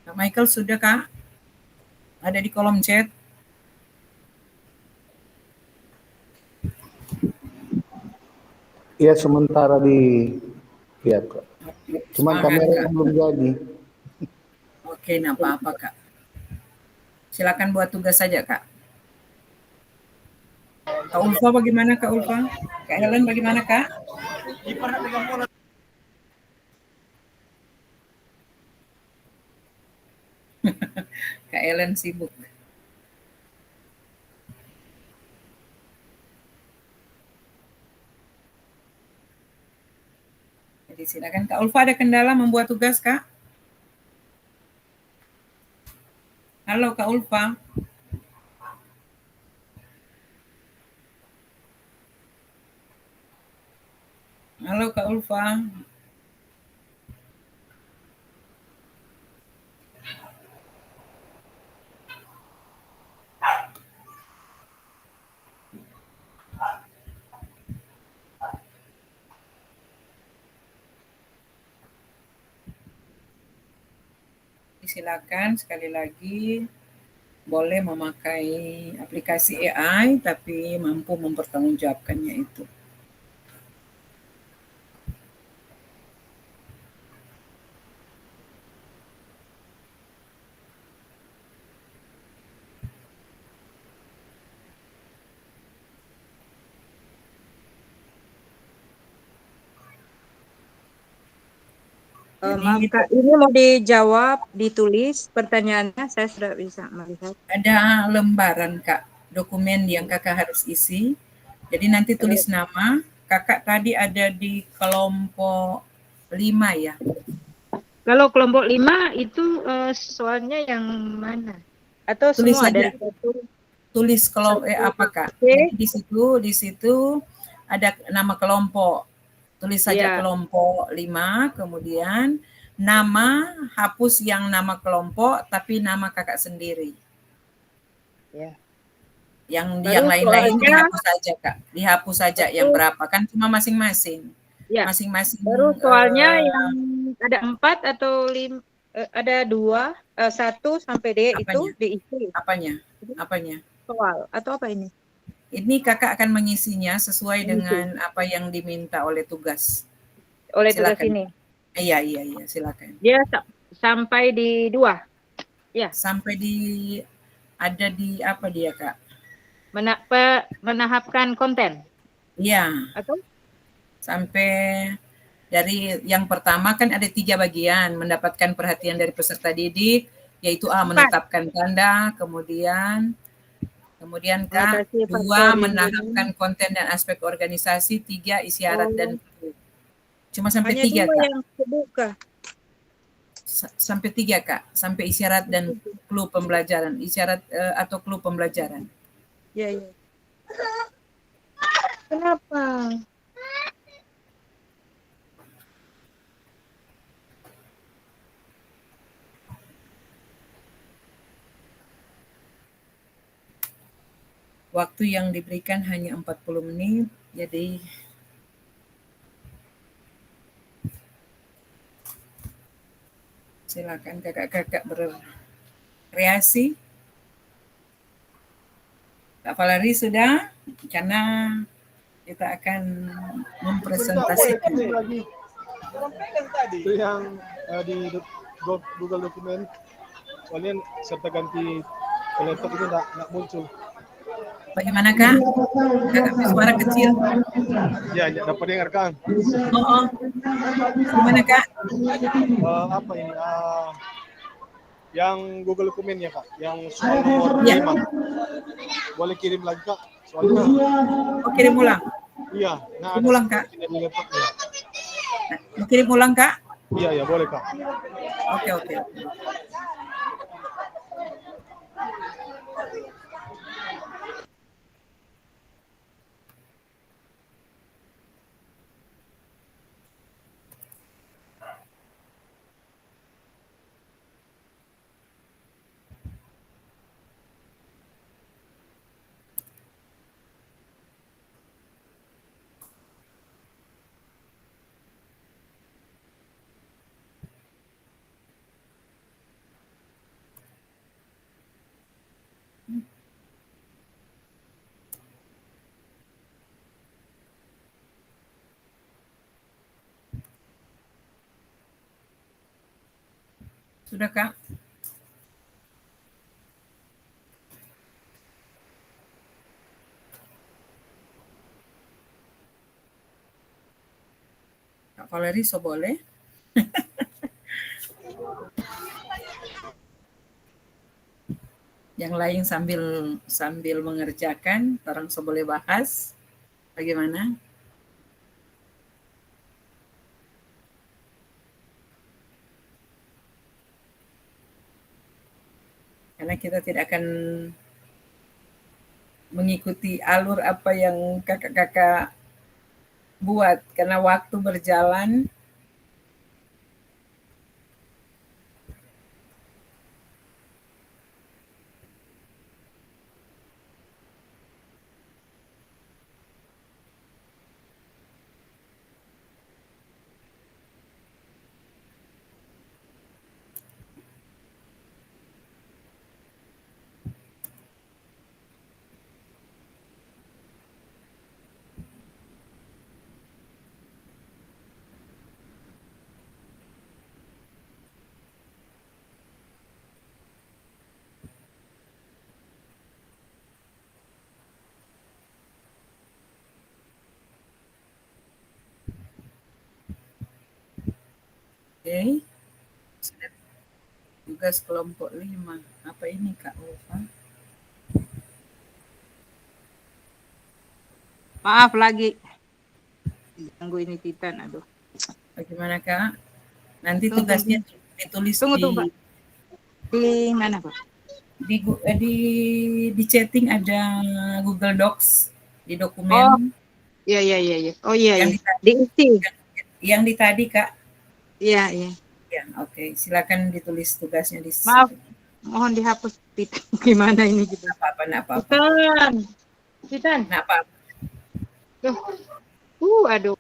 Speaker 1: Kak Michael sudah Kak? Ada di kolom chat.
Speaker 4: Iya sementara di lihat kok. Cuman
Speaker 1: Semangat,
Speaker 4: kamera
Speaker 1: Kak.
Speaker 4: belum jadi.
Speaker 1: Oke, enggak apa-apa Kak. Silakan buat tugas saja Kak. Kak Ulfa bagaimana Kak Ulfa? Kak Helen bagaimana Kak? Kak Helen sibuk. Jadi silakan Kak Ulfa, ada kendala membuat tugas Kak? Halo Kak Ulfa. Halo Kak Ulfa. Silakan sekali lagi boleh memakai aplikasi AI tapi mampu mempertanggungjawabkannya itu.
Speaker 5: Maaf Kak, ini mau dijawab, ditulis pertanyaannya, saya sudah bisa melihat.
Speaker 1: Ada lembaran Kak, dokumen yang Kakak harus isi. Jadi nanti tulis nama, Kakak tadi ada di kelompok 5 ya.
Speaker 5: Kalau kelompok 5 itu soalnya yang mana? Atau
Speaker 1: Tulis
Speaker 5: semua
Speaker 1: saja.
Speaker 5: dari satu?
Speaker 1: Tulis kelompok apa Kak?
Speaker 5: Oke.
Speaker 1: Di situ ada nama kelompok. Tulis saja kelompok 5, kemudian nama, hapus yang nama kelompok tapi nama Kakak sendiri.
Speaker 5: Ya.
Speaker 1: Yang lain-lain dihapus saja Kak. Dihapus saja yang berapa, kan cuma masing-masing.
Speaker 5: Ya.
Speaker 1: masing-masing
Speaker 5: Baru soalnya yang ada 4 atau 5, ada 2, 1 sampai D itu
Speaker 1: Apanya?
Speaker 5: diisi
Speaker 1: apanya.
Speaker 5: soal atau apa ini?
Speaker 1: Ini kakak akan mengisinya sesuai
Speaker 5: Mengisi.
Speaker 1: dengan apa yang diminta oleh tugas.
Speaker 5: Oleh tugas
Speaker 1: Silakan.
Speaker 5: ini.
Speaker 1: Iya, silakan.
Speaker 5: Dia sampai di 2. Ya.
Speaker 1: Sampai ada di apa dia, Kak?
Speaker 5: Menahapkan konten.
Speaker 1: Iya.
Speaker 5: Atau?
Speaker 1: Sampai dari yang pertama kan ada 3 bagian, mendapatkan perhatian dari peserta didik, yaitu menetapkan tanda, kemudian Kak, 2 menahapkan konten dan aspek organisasi, 3 isyarat dan clue. Cuma sampai 3 Kak.
Speaker 5: Yang kebuka.
Speaker 1: Sampai 3 Kak, sampai isyarat dan clue pembelajaran, isyarat atau clue pembelajaran.
Speaker 5: Ya. Kenapa?
Speaker 1: Waktu yang diberikan hanya 40 menit, jadi silakan kakak-kakak berkreasi. Kak Valeri sudah, karena kita akan mempresentasikan.
Speaker 6: Itu yang di Google Dokumen, soalnya serta ganti laptop itu nggak muncul.
Speaker 1: Bagaimana Kak? Kakak suara kecil.
Speaker 6: Ya, dapat dengar kan?
Speaker 1: Oh. Gimana Kak?
Speaker 6: Apa ini? Yang Google Dokumen ya Kak, yang soal nomor 5. Boleh kirim lagi Kak? Soalnya.
Speaker 1: Kirim ulang.
Speaker 6: Iya.
Speaker 1: Kirim ulang Kak. Kirim ulang Kak?
Speaker 6: Iya, boleh Kak.
Speaker 1: Oke. Sudah Kak? Kak Valeri, so boleh? Yang lain sambil mengerjakan, orang so boleh bahas. Bagaimana? Karena kita tidak akan mengikuti alur apa yang kakak-kakak buat, karena waktu berjalan. Oke. Tugas kelompok 5. Apa ini Kak Ulfa?
Speaker 5: Maaf lagi. Ganggu ini Titan, aduh.
Speaker 1: Bagaimana Kak? Nanti tugasnya ditulis
Speaker 5: di mana Pak?
Speaker 1: Di chatting ada Google Docs di dokumen.
Speaker 5: Iya. Oh iya.
Speaker 1: Diisi. Yang di tadi Kak.
Speaker 5: Iya.
Speaker 1: Ya, oke. Silakan ditulis tugasnya di.
Speaker 5: Maaf, mohon dihapus. Gimana ini gitu?
Speaker 1: Apa-apa.
Speaker 5: Titan.
Speaker 1: Apa?
Speaker 5: Aduh.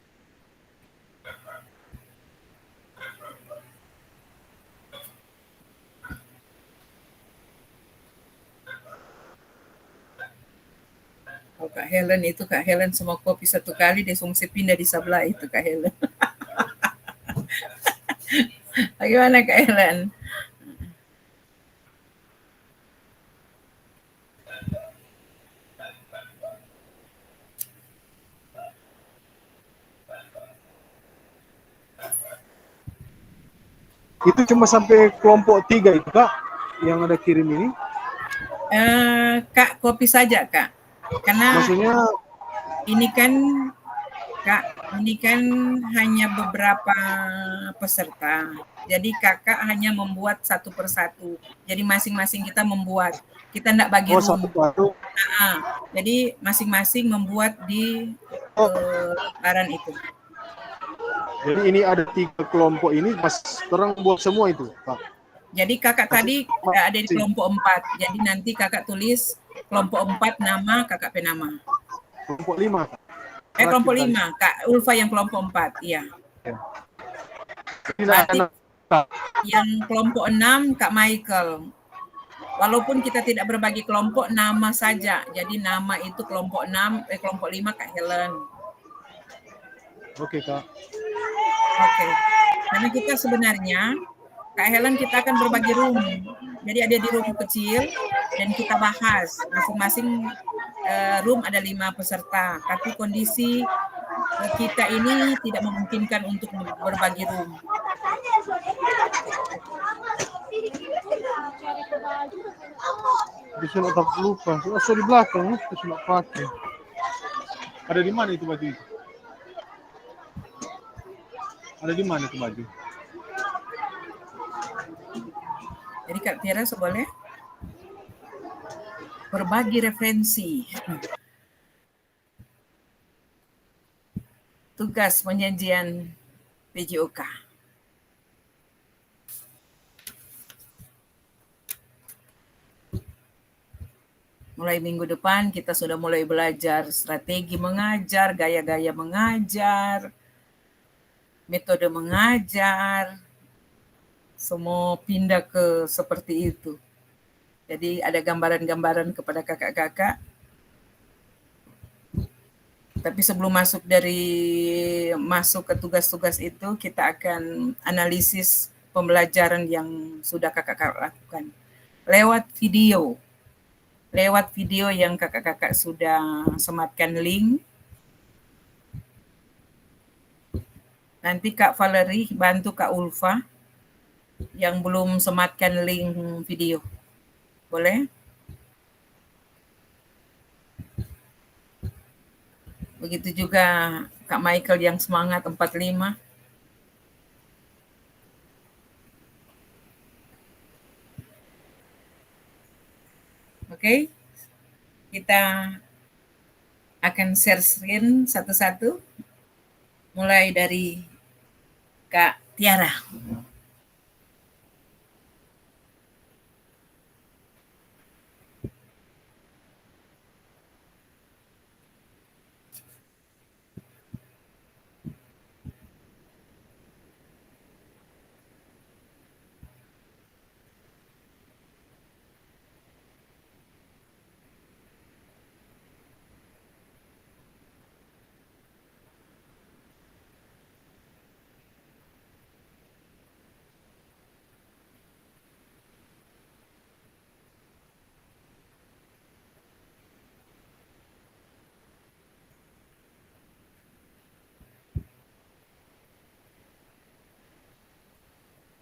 Speaker 1: Oh, Kak Helen itu, Kak Helen semua kopi satu kali dia langsung pindah di sebelah itu Kak Helen. Bagaimana Kak Helen?
Speaker 6: Itu cuma sampai kelompok 3 itu Kak yang ada kirim ini.
Speaker 1: Kak, kopi saja Kak. Karena
Speaker 6: Maksudnya
Speaker 1: ini kan Kak, ini kan hanya beberapa peserta. Jadi kakak hanya membuat satu persatu. Jadi masing-masing kita membuat. Kita enggak bagi room.
Speaker 6: satu-satu.
Speaker 1: Jadi masing-masing membuat di lembaran itu.
Speaker 6: Jadi ini ada 3 kelompok ini, pas terang buat semua itu, Pak.
Speaker 1: Jadi kakak tadi ada di kelompok 4. Jadi nanti kakak tulis kelompok 4 nama, kakak penama.
Speaker 6: Kelompok 5.
Speaker 1: Kelompok 5, Kak Ulfa yang kelompok 4, iya. Berarti yang kelompok 6, Kak Michael. Walaupun kita tidak berbagi kelompok, nama saja. Jadi nama itu kelompok 6, kelompok 5 Kak Helen.
Speaker 6: Oke, Kak.
Speaker 1: Oke. Karena kita sebenarnya, Kak Helen kita akan berbagi room. Jadi ada di room kecil dan kita bahas. Masing-masing room ada 5 peserta. Tapi kondisi kita ini tidak memungkinkan untuk berbagi room.
Speaker 6: Bisa tak lupa. So di belakang, bisa nak pakai. Ada di mana itu baju itu? Ada di mana itu baju?
Speaker 1: Jadi Kak Tiara boleh berbagi referensi. Tugas penyajian PJOK. Mulai minggu depan kita sudah mulai belajar strategi mengajar, gaya-gaya mengajar, metode mengajar, semua pindah ke seperti itu. Jadi ada gambaran-gambaran kepada kakak-kakak. Tapi sebelum masuk ke tugas-tugas itu, kita akan analisis pembelajaran yang sudah kakak-kakak lakukan. Lewat video yang kakak-kakak sudah sematkan link. Nanti Kak Valerie bantu Kak Ulfa yang belum sematkan link video. Boleh? Begitu juga Kak Michael yang semangat 45. Oke, kita akan share screen satu-satu. Mulai dari Kak Tiara.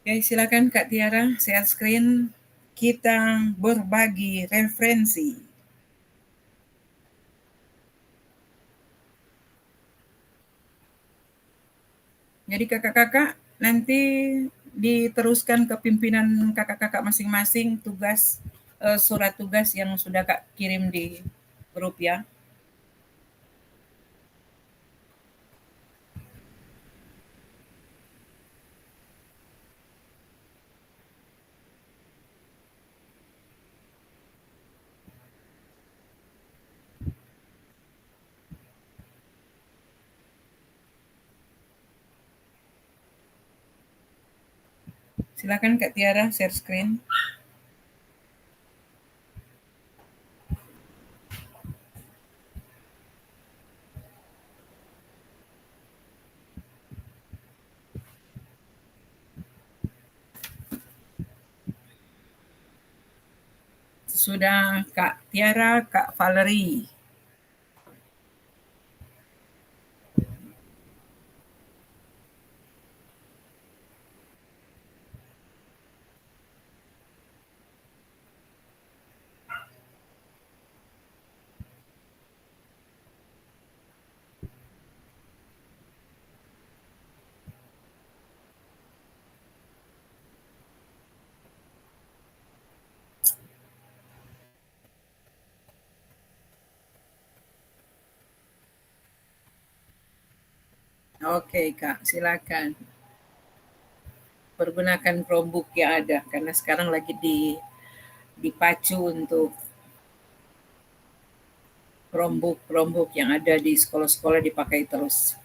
Speaker 1: Oke, silakan Kak Tiara, share screen. Kita berbagi referensi. Jadi kakak-kakak nanti diteruskan ke pimpinan kakak-kakak masing-masing tugas surat tugas yang sudah Kak kirim di grup ya. Silakan Kak Tiara share screen. Sudah Kak Tiara, Kak Valerie. Oke Kak, silakan. Pergunakan Chromebook yang ada karena sekarang lagi dipacu untuk Chromebook yang ada di sekolah-sekolah dipakai terus.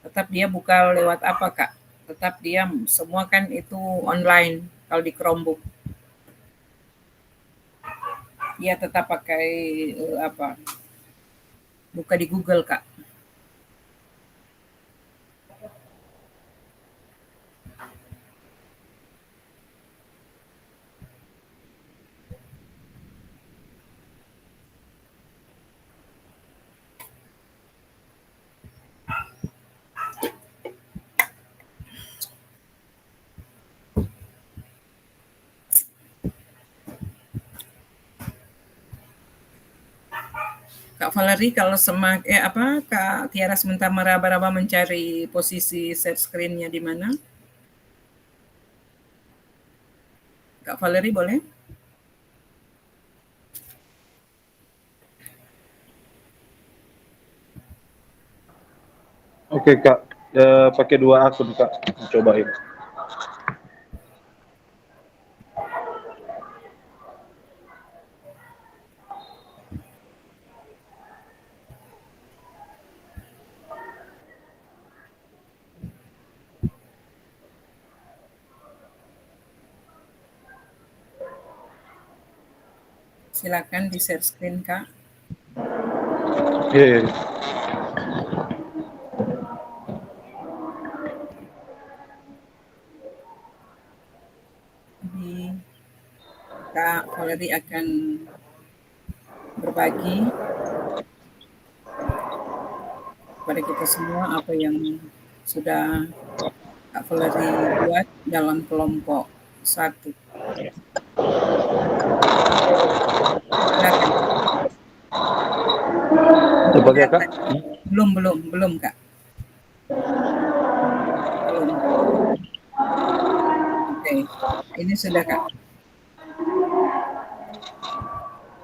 Speaker 1: Tetap dia buka lewat apa Kak? Tetap dia semua kan itu online kalau di Chromebook. Dia tetap pakai buka di Google Kak. Kak Valerie kalau Kak Tiara sementara meraba-raba mencari posisi share screen-nya di mana? Kak Valerie boleh?
Speaker 2: Oke Kak, pakai 2 akun Kak, cobain.
Speaker 1: Silakan di share screen Kak.
Speaker 2: Iya.
Speaker 1: Kak Valerie akan berbagi kepada kita semua apa yang sudah Kak Valerie buat dalam kelompok 1. Silakan.
Speaker 2: Coba ya Kak.
Speaker 1: Belum Kak. Belum. Oke, ini sudah Kak.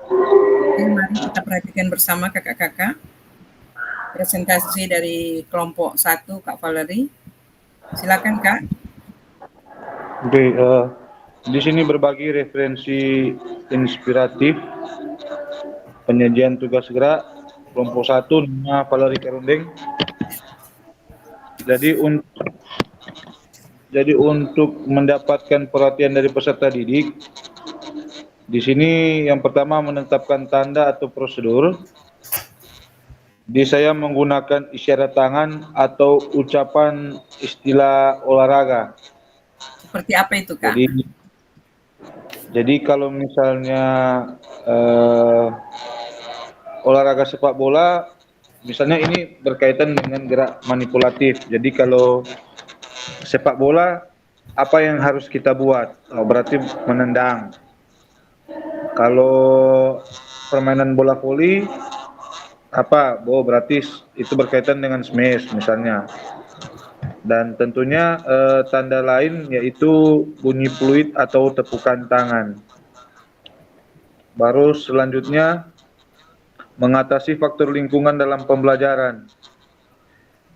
Speaker 1: Oke, mari kita perhatikan bersama kakak-kakak presentasi dari kelompok 1 Kak Valerie. Silakan Kak.
Speaker 2: Oke, di sini berbagi referensi inspiratif penyajian tugas gerak kelompok 1 nama Valerie Karundeng. Jadi untuk mendapatkan perhatian dari peserta didik, di sini yang pertama menetapkan tanda atau prosedur. Saya menggunakan isyarat tangan atau ucapan istilah olahraga.
Speaker 1: Seperti apa itu Kak?
Speaker 2: Jadi kalau misalnya olahraga sepak bola, misalnya ini berkaitan dengan gerak manipulatif. Jadi kalau sepak bola, apa yang harus kita buat? Berarti menendang. Kalau permainan bola voli, berarti itu berkaitan dengan smash misalnya. Dan tentunya tanda lain yaitu bunyi fluid atau tepukan tangan. Baru selanjutnya mengatasi faktor lingkungan dalam pembelajaran.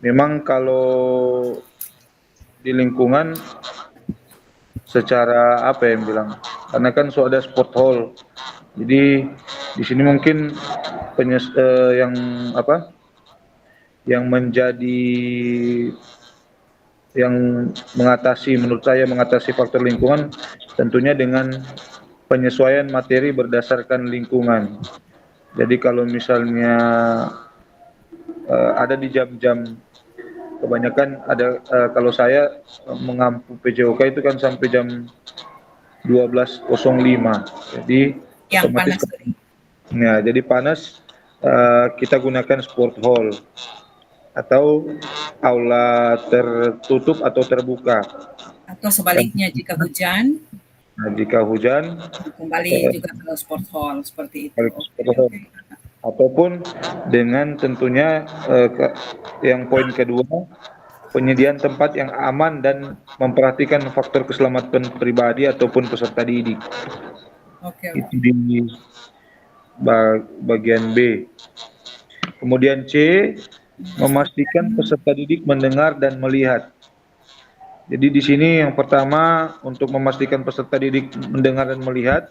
Speaker 2: Memang kalau di lingkungan secara karena kan ada sport hall. Jadi di sini mungkin menurut saya mengatasi faktor lingkungan tentunya dengan penyesuaian materi berdasarkan lingkungan. Jadi kalau misalnya ada di jam-jam, kebanyakan ada, kalau saya mengampu PJOK itu kan sampai jam 12.05. Jadi
Speaker 1: Yang
Speaker 2: otomatis
Speaker 1: panas tadi.
Speaker 2: ya, jadi panas, kita gunakan sport hall atau aula tertutup atau terbuka.
Speaker 1: Atau sebaliknya jika hujan,
Speaker 2: Nah, jika hujan
Speaker 1: kembali juga ke sport hall seperti itu.
Speaker 2: balik ke
Speaker 1: Oke,
Speaker 2: sport hall.
Speaker 1: oke.
Speaker 2: Ataupun dengan tentunya yang poin kedua, penyediaan tempat yang aman dan memperhatikan faktor keselamatan pribadi ataupun peserta didik.
Speaker 1: Oke,
Speaker 2: Itu di bagian B. Kemudian C, memastikan peserta didik mendengar dan melihat. Jadi di sini yang pertama, untuk memastikan peserta didik mendengar dan melihat,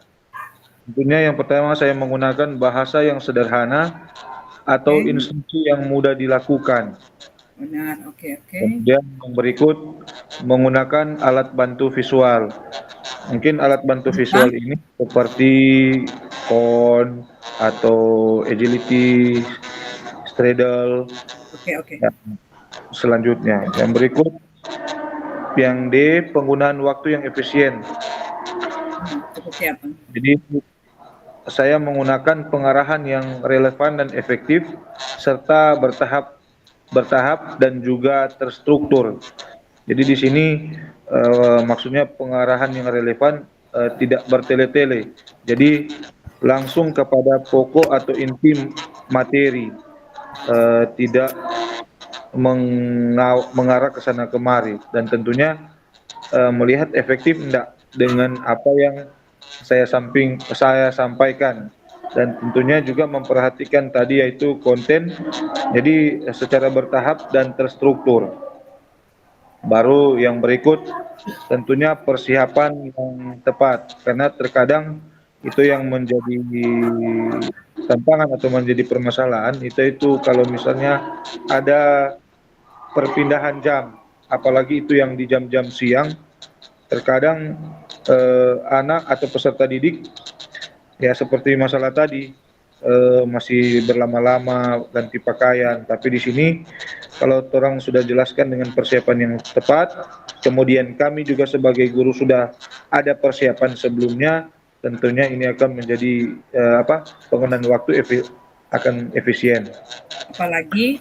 Speaker 2: tentunya yang pertama saya menggunakan bahasa yang sederhana atau
Speaker 1: Oke.
Speaker 2: instruksi yang mudah dilakukan.
Speaker 1: Benar, oke, oke.
Speaker 2: Kemudian yang berikut, menggunakan alat bantu visual. Mungkin alat bantu visual ini seperti Kon atau Agility, Straddle.
Speaker 1: Oke, oke.
Speaker 2: Ya, selanjutnya, yang berikut, yang D, penggunaan waktu yang efisien.
Speaker 1: Seperti apa?
Speaker 2: Jadi saya menggunakan pengarahan yang relevan dan efektif serta bertahap dan juga terstruktur. Jadi di sini maksudnya pengarahan yang relevan, tidak bertele-tele. Jadi langsung kepada pokok atau inti materi, tidak mengarah ke sana kemari, dan tentunya melihat efektif enggak dengan apa yang saya sampaikan, dan tentunya juga memperhatikan tadi yaitu konten, jadi secara bertahap dan terstruktur. Baru yang berikut tentunya persiapan yang tepat, karena terkadang itu yang menjadi tantangan atau menjadi permasalahan itu kalau misalnya ada perpindahan jam, apalagi itu yang di jam-jam siang, terkadang anak atau peserta didik ya seperti masalah tadi, masih berlama-lama ganti pakaian. Tapi di sini kalau orang sudah jelaskan dengan persiapan yang tepat, kemudian kami juga sebagai guru sudah ada persiapan sebelumnya, tentunya ini akan menjadi penggunaan waktu akan efisien.
Speaker 1: Apalagi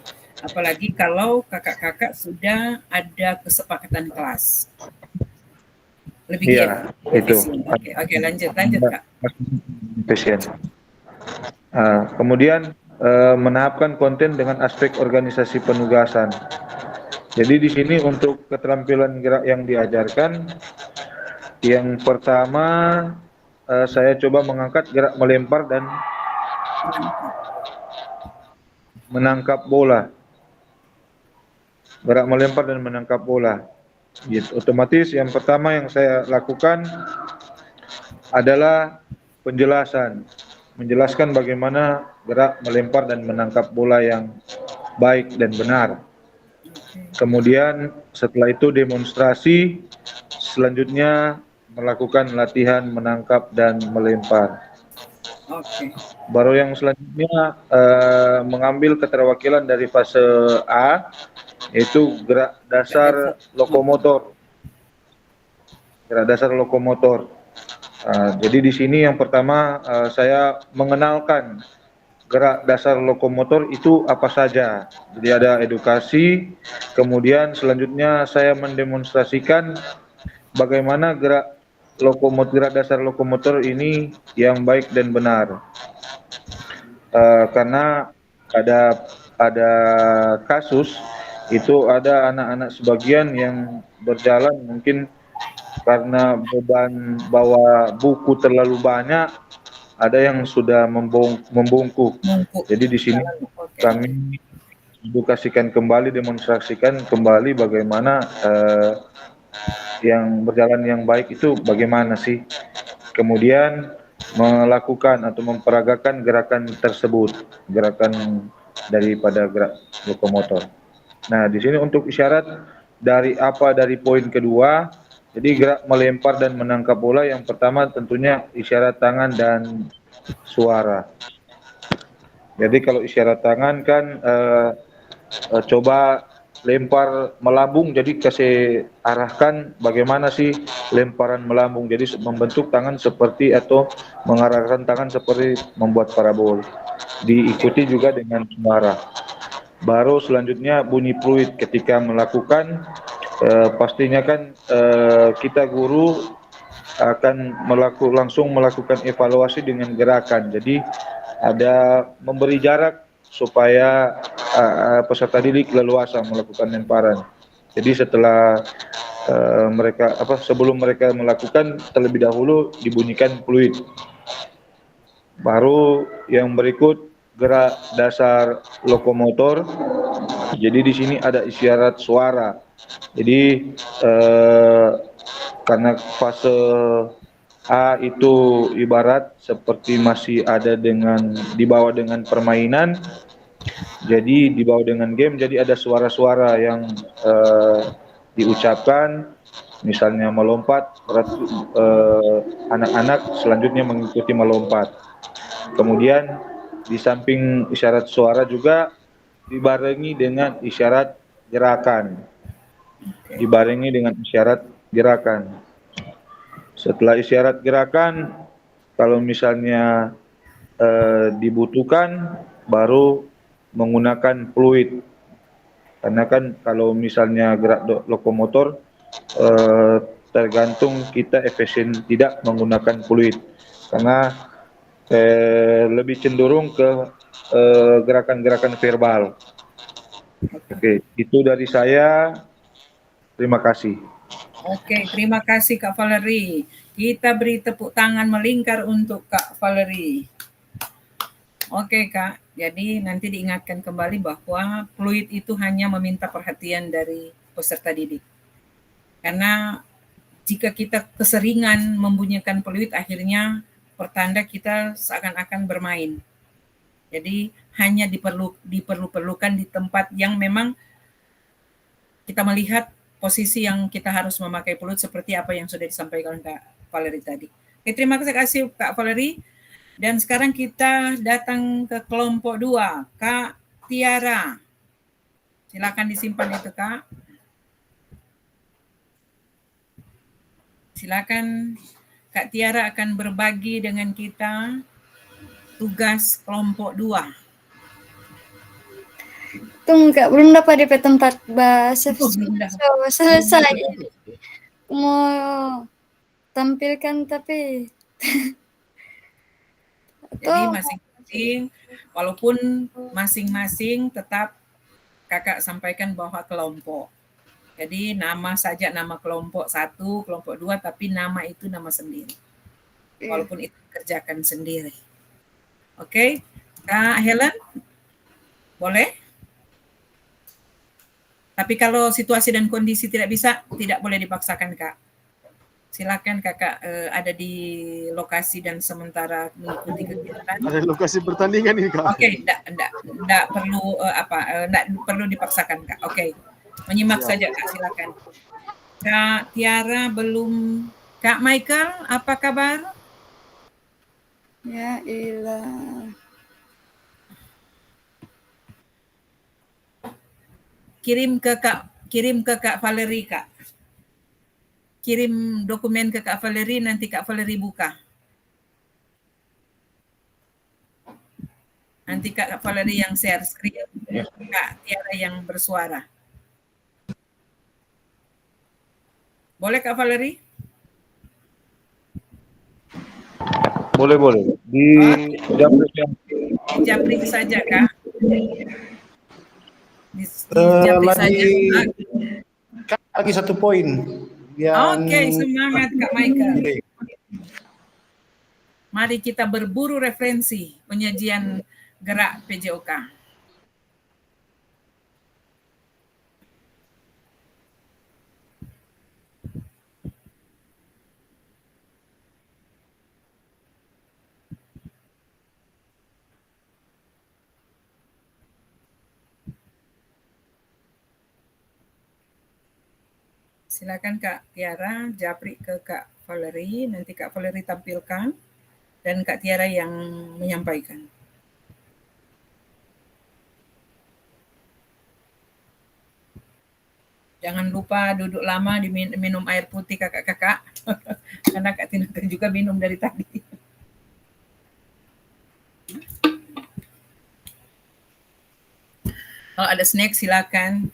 Speaker 1: kalau kakak-kakak sudah ada kesepakatan kelas. Lebih
Speaker 2: Iya, itu.
Speaker 1: Oke, lanjut Kak.
Speaker 2: Efisien. Kemudian menahapkan konten dengan aspek organisasi penugasan. Jadi di sini untuk keterampilan gerak yang diajarkan, yang pertama saya coba mengangkat gerak melempar dan menangkap bola. Gerak melempar dan menangkap bola. Gitu. Otomatis yang pertama yang saya lakukan adalah menjelaskan bagaimana gerak melempar dan menangkap bola yang baik dan benar. Kemudian setelah itu demonstrasi, selanjutnya melakukan latihan menangkap dan melempar.
Speaker 1: Oke.
Speaker 2: Baru yang selanjutnya mengambil keterwakilan dari fase A, yaitu gerak dasar lokomotor. Gerak dasar lokomotor. Jadi di sini yang pertama saya mengenalkan gerak dasar lokomotor itu apa saja. Jadi ada edukasi, kemudian selanjutnya saya mendemonstrasikan bagaimana gerak dasar lokomotor ini yang baik dan benar. Karena ada kasus itu ada anak-anak sebagian yang berjalan mungkin karena beban bawa buku terlalu banyak, ada yang sudah membungkuk. Jadi di sini kami edukasikan kembali, demonstrasikan kembali bagaimana yang berjalan yang baik itu bagaimana sih. Kemudian melakukan atau memperagakan gerakan tersebut, gerakan daripada gerak lokomotor. Nah, di sini untuk isyarat dari poin kedua, jadi gerak melempar dan menangkap bola, yang pertama tentunya isyarat tangan dan suara. Jadi kalau isyarat tangan kan coba lempar melambung, jadi kasih arahkan bagaimana sih lemparan melambung, jadi membentuk tangan seperti atau mengarahkan tangan seperti membuat parabol, diikuti juga dengan suara. Baru selanjutnya bunyi fluid ketika melakukan, pastinya kan kita guru akan langsung melakukan evaluasi dengan gerakan, jadi ada memberi jarak supaya peserta didik leluasa melakukan lemparan. Jadi setelah sebelum mereka melakukan, terlebih dahulu dibunyikan fluid. Baru yang berikut gerak dasar lokomotor. Jadi di sini ada isyarat suara. Jadi karena fase A itu ibarat seperti masih ada dibawa dengan permainan, jadi dibawa dengan game, jadi ada suara-suara yang diucapkan, misalnya melompat, anak-anak selanjutnya mengikuti melompat. Kemudian di samping isyarat suara juga dibarengi dengan isyarat gerakan. Dibarengi dengan isyarat gerakan. Setelah isyarat gerakan, kalau misalnya dibutuhkan, baru menggunakan fluid. Karena kan kalau misalnya gerak lokomotor, tergantung kita efisien tidak menggunakan fluid. Karena lebih cenderung ke gerakan-gerakan verbal. Oke, itu dari saya. Terima kasih.
Speaker 1: Oke, terima kasih Kak Valerie. Kita beri tepuk tangan melingkar untuk Kak Valerie. Oke Kak, jadi nanti diingatkan kembali bahwa fluid itu hanya meminta perhatian dari peserta didik. Karena jika kita keseringan membunyikan fluid, akhirnya pertanda kita seakan-akan bermain. Jadi hanya diperlukan di tempat yang memang kita melihat posisi yang kita harus memakai fluid seperti apa yang sudah disampaikan Kak Valerie tadi. Oke, terima kasih Kak Valerie. Dan sekarang kita datang ke kelompok 2, Kak Tiara. Silakan disimpan itu Kak. Silakan Kak Tiara akan berbagi dengan kita tugas kelompok 2.
Speaker 3: Tunggu Kak, belum dapat DP tempat bahasa.
Speaker 1: Belum
Speaker 3: Selesai. Mau tampilkan tapi
Speaker 1: jadi masing-masing, walaupun masing-masing tetap Kakak sampaikan bahwa kelompok. Jadi nama saja nama kelompok 1, kelompok 2, tapi nama itu nama sendiri. Walaupun itu kerjakan sendiri. Oke, Kak Helen, boleh? Tapi kalau situasi dan kondisi tidak bisa, tidak boleh dipaksakan Kak. Silakan Kakak ada di lokasi dan sementara mengikuti kegiatan.
Speaker 6: Ada lokasi pertandingan ini Kak.
Speaker 1: Oke, enggak perlu enggak perlu dipaksakan Kak. Oke. Menyimak saja Kak, silakan. Kak Tiara belum. Kak Michael, apa kabar?
Speaker 3: ya ilah.
Speaker 1: Kirim ke Kak Valerie Kak. Kirim dokumen ke Kak Valerie, nanti Kak Valerie buka. Nanti Kak Valerie yang share screen, Kak Tiara yang bersuara. Boleh Kak Valerie?
Speaker 2: Boleh. Di
Speaker 1: Japri saja Kak. Di Japri saja.
Speaker 4: Lagi satu poin.
Speaker 1: Oke, semangat Kak Michael. Mari kita berburu referensi penyajian gerak PJOK. Silakan Kak Tiara, japri ke Kak Valerie, nanti Kak Valerie tampilkan dan Kak Tiara yang menyampaikan. Jangan lupa duduk lama minum air putih kakak-kakak. Karena Kak Tineke juga minum dari tadi. Kalau ada snack silakan.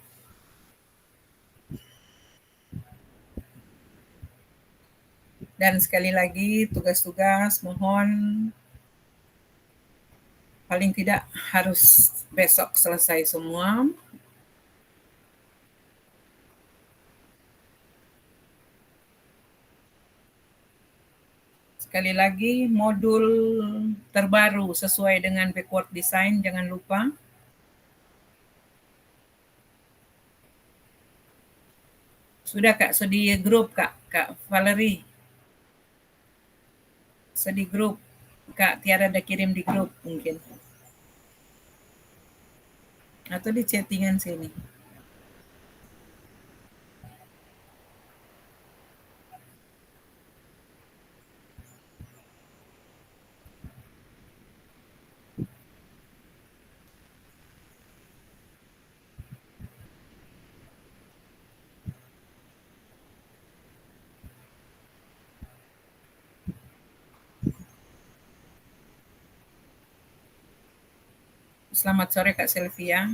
Speaker 1: Dan sekali lagi tugas-tugas mohon paling tidak harus besok selesai semua. Sekali lagi modul terbaru sesuai dengan backward design, jangan lupa. Sudah Kak, di grup Kak Valerie. Di grup. Kak Tiara ada kirim di grup mungkin. Atau di chattingan sini. Selamat sore Kak Sylvia.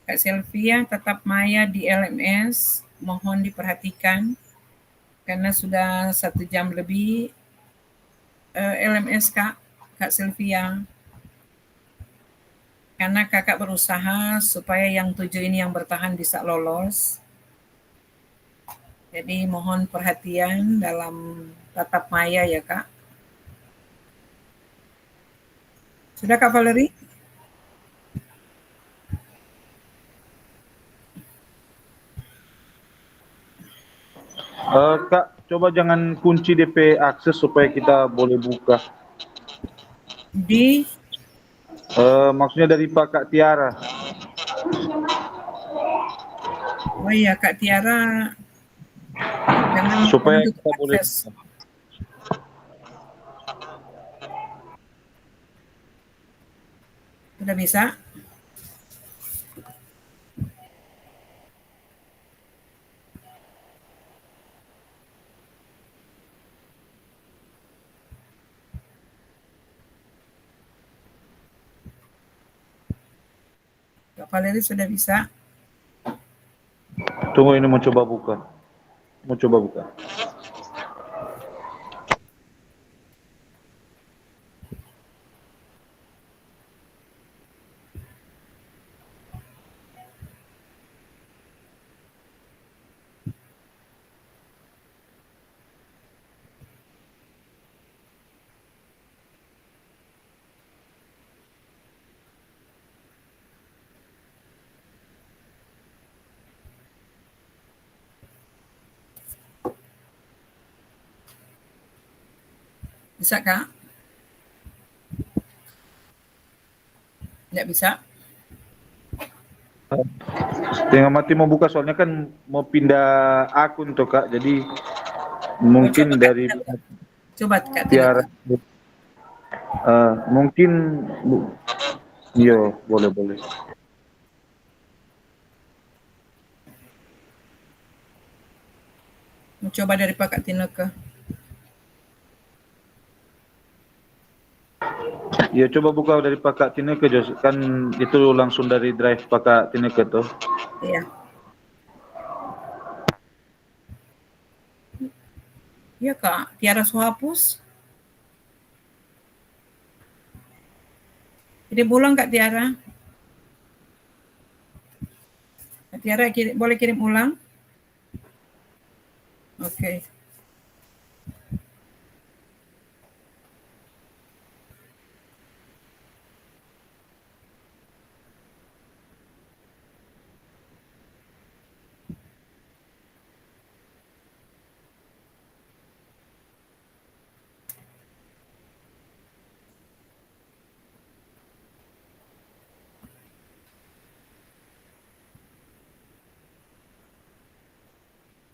Speaker 1: Kak Sylvia tetap maya di LMS, mohon diperhatikan karena sudah 1 jam lebih LMS Kak Sylvia. Karena kakak berusaha supaya yang 7 ini yang bertahan bisa lolos. Jadi mohon perhatian dalam tatap maya ya Kak. Sudah Kak Valerie?
Speaker 2: Kak, coba jangan kunci DP akses supaya kita boleh buka. Maksudnya dari Pak Kak Tiara.
Speaker 1: Oh iya Kak Tiara, jangan
Speaker 2: Supaya kita boleh
Speaker 1: akses. Sudah bisa? Kak Valerie sudah bisa?
Speaker 2: Tunggu, ini mau coba buka.
Speaker 1: Bisa Kak? Tidak bisa?
Speaker 2: Setengah mati mau buka soalnya kan mau pindah akun tuh Kak. Jadi mungkin
Speaker 1: coba,
Speaker 2: dari
Speaker 1: coba Kak
Speaker 2: Tiara. Mungkin iya, boleh.
Speaker 1: Coba dari Pak Kak Tineke.
Speaker 2: Ya coba buka dari Pak Kak Tineke, kan itu langsung dari drive Pak Kak Tineke tuh.
Speaker 1: Iya. Iya Kak, Tiara Suhapus. Jadi pulang Kak Tiara. Kak Tiara boleh kirim ulang? Oke.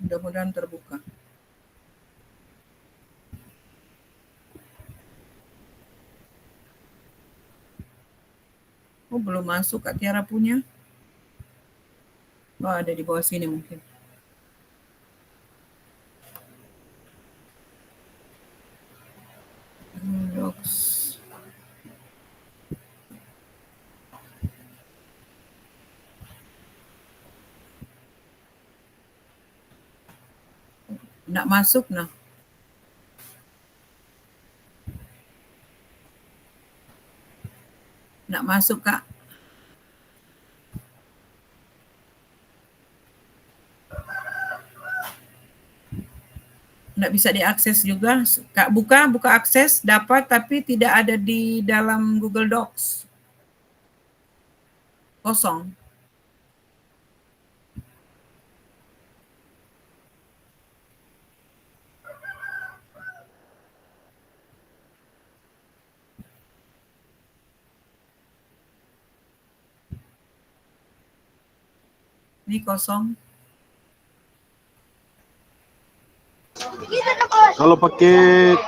Speaker 1: Mudah-mudahan terbuka. Oh belum masuk Kak Tiara punya. Oh ada di bawah sini mungkin. Docs. Nggak masuk nah. Nggak masuk Kak. Nggak bisa diakses juga. Kak buka akses dapat tapi tidak ada di dalam Google Docs. Kosong. Ini kosong.
Speaker 6: Kalau pakai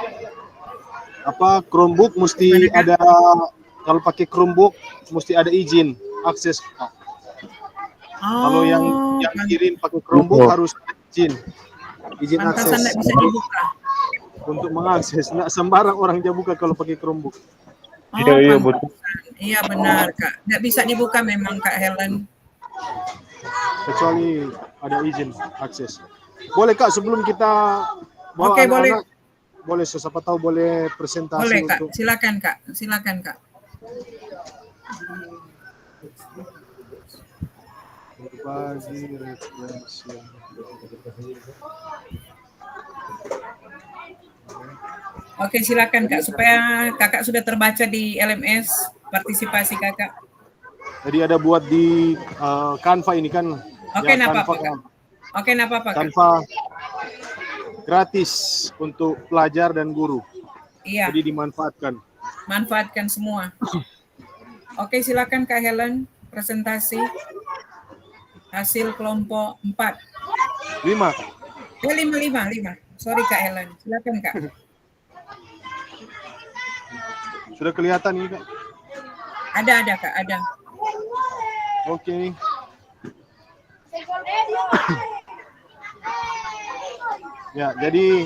Speaker 6: Chromebook mesti ada, kalau pakai Chromebook mesti ada izin akses. Kalau yang kirim pakai Chromebook harus izin
Speaker 1: Pantasan
Speaker 6: akses
Speaker 1: nggak bisa dibuka.
Speaker 6: untuk mengakses. Nggak sembarang orang dia buka kalau pakai Chromebook.
Speaker 2: Iya,
Speaker 1: pantasan.
Speaker 2: betul.
Speaker 1: Iya benar Kak. Nggak bisa dibuka memang Kak Helen.
Speaker 6: Kecuali ada izin akses. Boleh Kak, sebelum kita bawa
Speaker 1: Oke,
Speaker 6: anak-anak, boleh siapa tahu boleh presentasi
Speaker 1: Boleh Kak,
Speaker 6: untuk
Speaker 1: silakan Kak. Silakan Kak.
Speaker 6: berbagi referensi.
Speaker 1: Oke, silakan Kak, supaya Kakak sudah terbaca di LMS partisipasi Kakak.
Speaker 6: Jadi ada buat di Canva ini kan.
Speaker 1: Oke,
Speaker 6: ya,
Speaker 1: napa
Speaker 6: Canva,
Speaker 1: apa Kak? Oke, napa apa Kak?
Speaker 6: Canva gratis untuk pelajar dan guru.
Speaker 1: Iya,
Speaker 6: Jadi dimanfaatkan.
Speaker 1: manfaatkan semua. Oke, silakan Kak Helen, presentasi hasil kelompok 4.
Speaker 6: 5.
Speaker 1: 5. Sorry Kak Helen, silakan Kak.
Speaker 6: Sudah kelihatan ini Kak?
Speaker 1: Ada Kak, ada.
Speaker 6: Oke. Ya, jadi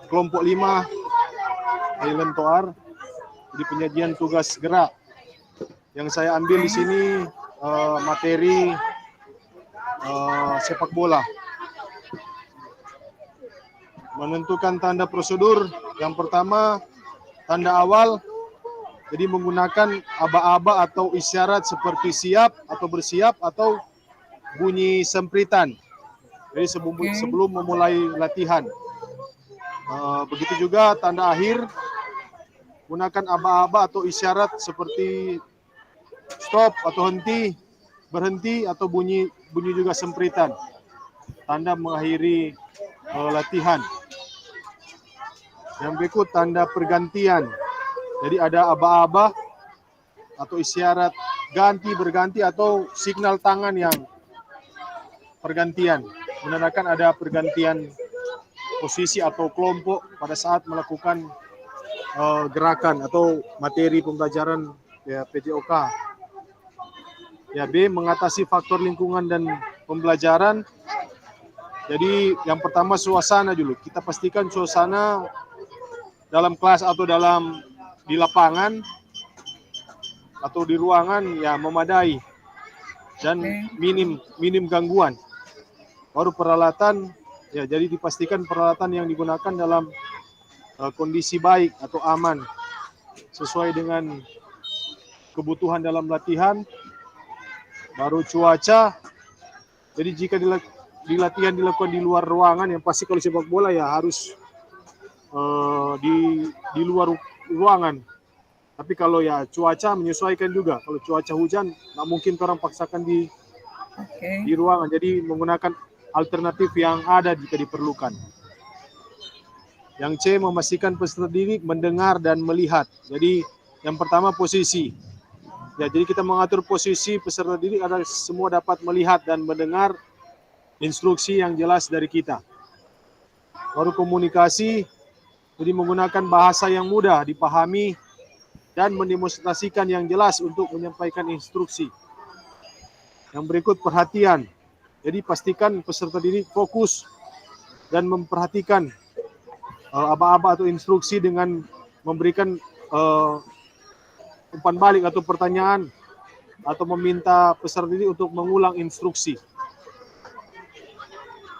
Speaker 6: kelompok 5 Helen Toar. Jadi penyajian tugas gerak. Yang saya ambil di sini materi sepak bola. Menentukan tanda prosedur. Yang pertama, tanda awal. Jadi menggunakan aba-aba atau isyarat seperti siap atau bersiap atau bunyi sempritan. Jadi sebelum memulai latihan. Begitu juga tanda akhir, gunakan aba-aba atau isyarat seperti stop atau henti, berhenti atau bunyi juga sempritan. Tanda mengakhiri latihan. Yang berikut tanda pergantian. Jadi ada aba-aba atau isyarat ganti, berganti atau signal tangan yang pergantian. Menandakan ada pergantian posisi atau kelompok pada saat melakukan gerakan atau materi pembelajaran ya, PJOK. Ya, B, mengatasi faktor lingkungan dan pembelajaran. Jadi yang pertama suasana dulu. Kita pastikan suasana dalam kelas atau di lapangan atau di ruangan ya memadai dan minim gangguan. Baru peralatan ya, jadi dipastikan peralatan yang digunakan dalam kondisi baik atau aman sesuai dengan kebutuhan dalam latihan. Baru cuaca. Jadi jika di latihan dilakukan di luar ruangan, yang pasti kalau sepak bola ya harus di luar ruangan. Tapi kalau ya cuaca menyesuaikan juga. Kalau cuaca hujan, nggak mungkin orang paksakan di ruangan. Jadi menggunakan alternatif yang ada jika diperlukan. Yang C, memastikan peserta didik mendengar dan melihat. Jadi yang pertama posisi. Ya, jadi kita mengatur posisi peserta didik adalah semua dapat melihat dan mendengar instruksi yang jelas dari kita. Baru komunikasi. Jadi menggunakan bahasa yang mudah dipahami dan mendemonstrasikan yang jelas untuk menyampaikan instruksi. Yang berikut perhatian. Jadi pastikan peserta didik fokus dan memperhatikan aba-aba atau instruksi dengan memberikan umpan balik atau pertanyaan atau meminta peserta didik untuk mengulang instruksi.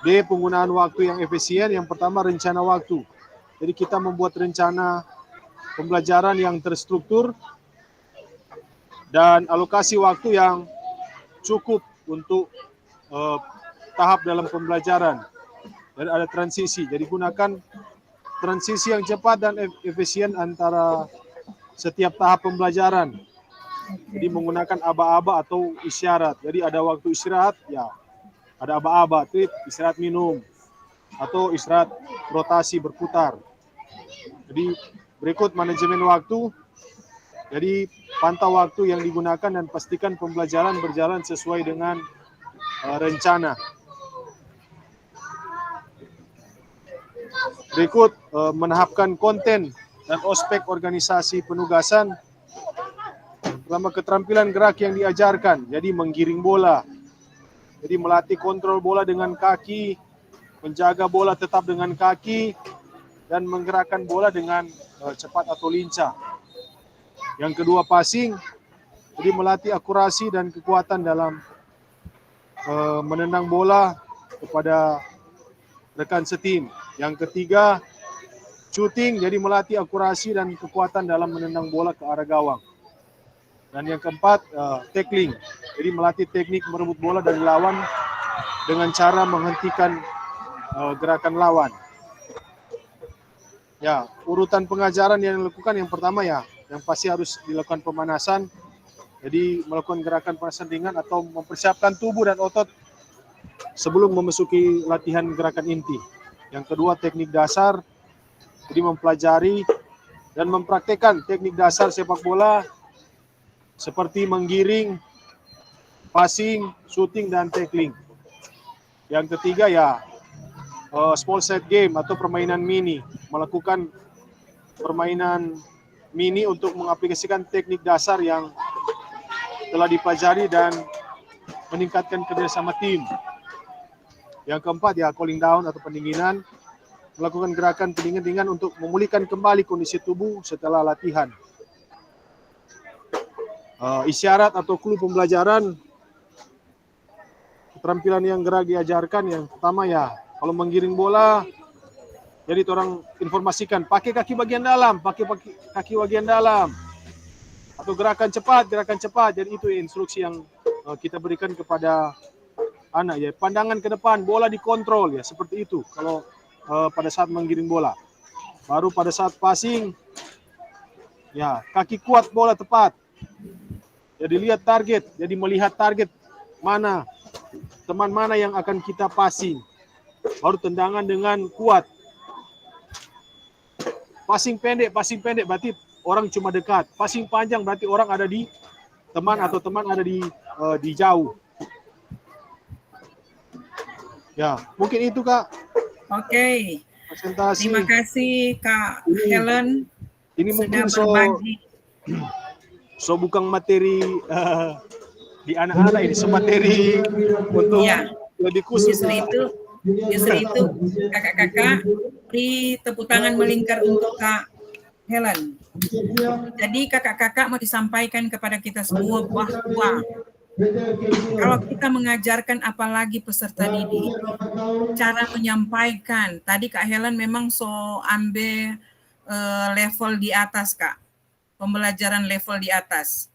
Speaker 6: D. Penggunaan waktu yang efisien. Yang pertama, rencana waktu. Jadi kita membuat rencana pembelajaran yang terstruktur dan alokasi waktu yang cukup untuk tahap dalam pembelajaran. Dan ada transisi. Jadi gunakan transisi yang cepat dan efisien antara setiap tahap pembelajaran. Jadi menggunakan aba-aba atau isyarat. Jadi ada waktu istirahat, ya ada aba-aba, itu istirahat minum atau istirahat rotasi berputar. Jadi berikut manajemen waktu. Jadi pantau waktu yang digunakan dan pastikan pembelajaran berjalan sesuai dengan rencana. Berikut menahapkan konten dan ospek organisasi penugasan. Pertama, keterampilan gerak yang diajarkan. Jadi menggiring bola. Jadi melatih kontrol bola dengan kaki, menjaga bola tetap dengan kaki, dan menggerakkan bola dengan cepat atau lincah. Yang kedua, passing. Jadi melatih akurasi dan kekuatan dalam menendang bola kepada rekan setim. Yang ketiga, shooting. Jadi melatih akurasi dan kekuatan dalam menendang bola ke arah gawang. Dan yang keempat, tackling. Jadi melatih teknik merebut bola dari lawan dengan cara menghentikan gerakan lawan. Ya, urutan pengajaran yang dilakukan yang pertama ya, yang pasti harus dilakukan pemanasan. Jadi melakukan gerakan pemanasan ringan atau mempersiapkan tubuh dan otot sebelum memasuki latihan gerakan inti. Yang kedua, teknik dasar. Jadi mempelajari dan mempraktekkan teknik dasar sepak bola seperti menggiring, passing, shooting, dan tackling. Yang ketiga ya, small set game atau permainan mini. Melakukan permainan mini untuk mengaplikasikan teknik dasar yang telah dipelajari dan meningkatkan kerjasama tim. Yang keempat ya, cooling down atau pendinginan. Melakukan gerakan pendinginan untuk memulihkan kembali kondisi tubuh setelah latihan. Isyarat atau clue pembelajaran, keterampilan yang gerak diajarkan. Yang pertama ya, kalau menggiring bola, jadi orang informasikan pakai kaki bagian dalam, pakai kaki bagian dalam, atau gerakan cepat. Jadi itu instruksi yang kita berikan kepada anak ya. Pandangan ke depan, bola dikontrol ya, seperti itu. Kalau pada saat menggiring bola, baru pada saat passing, ya kaki kuat, bola tepat. Jadi lihat target, jadi melihat target mana, teman mana yang akan kita passing. Baru tendangan dengan kuat. Passing pendek berarti orang cuma dekat. Passing panjang berarti orang ada di teman atau teman ada di jauh. Ya, mungkin itu Kak.
Speaker 1: Oke.
Speaker 6: Presentasi.
Speaker 1: Terima kasih Kak Helen.
Speaker 6: Ini mungkin
Speaker 1: berbagi.
Speaker 6: So bukan materi di anak-anak ini, materi untuk lebih khusus.
Speaker 1: Justru itu kakak-kakak beri tepuk tangan melingkar untuk Kak Helen. Jadi kakak-kakak mau disampaikan kepada kita semua bahwa kalau kita mengajarkan apalagi peserta didik, cara menyampaikan, tadi Kak Helen memang ambil level di atas Kak. Pembelajaran level di atas.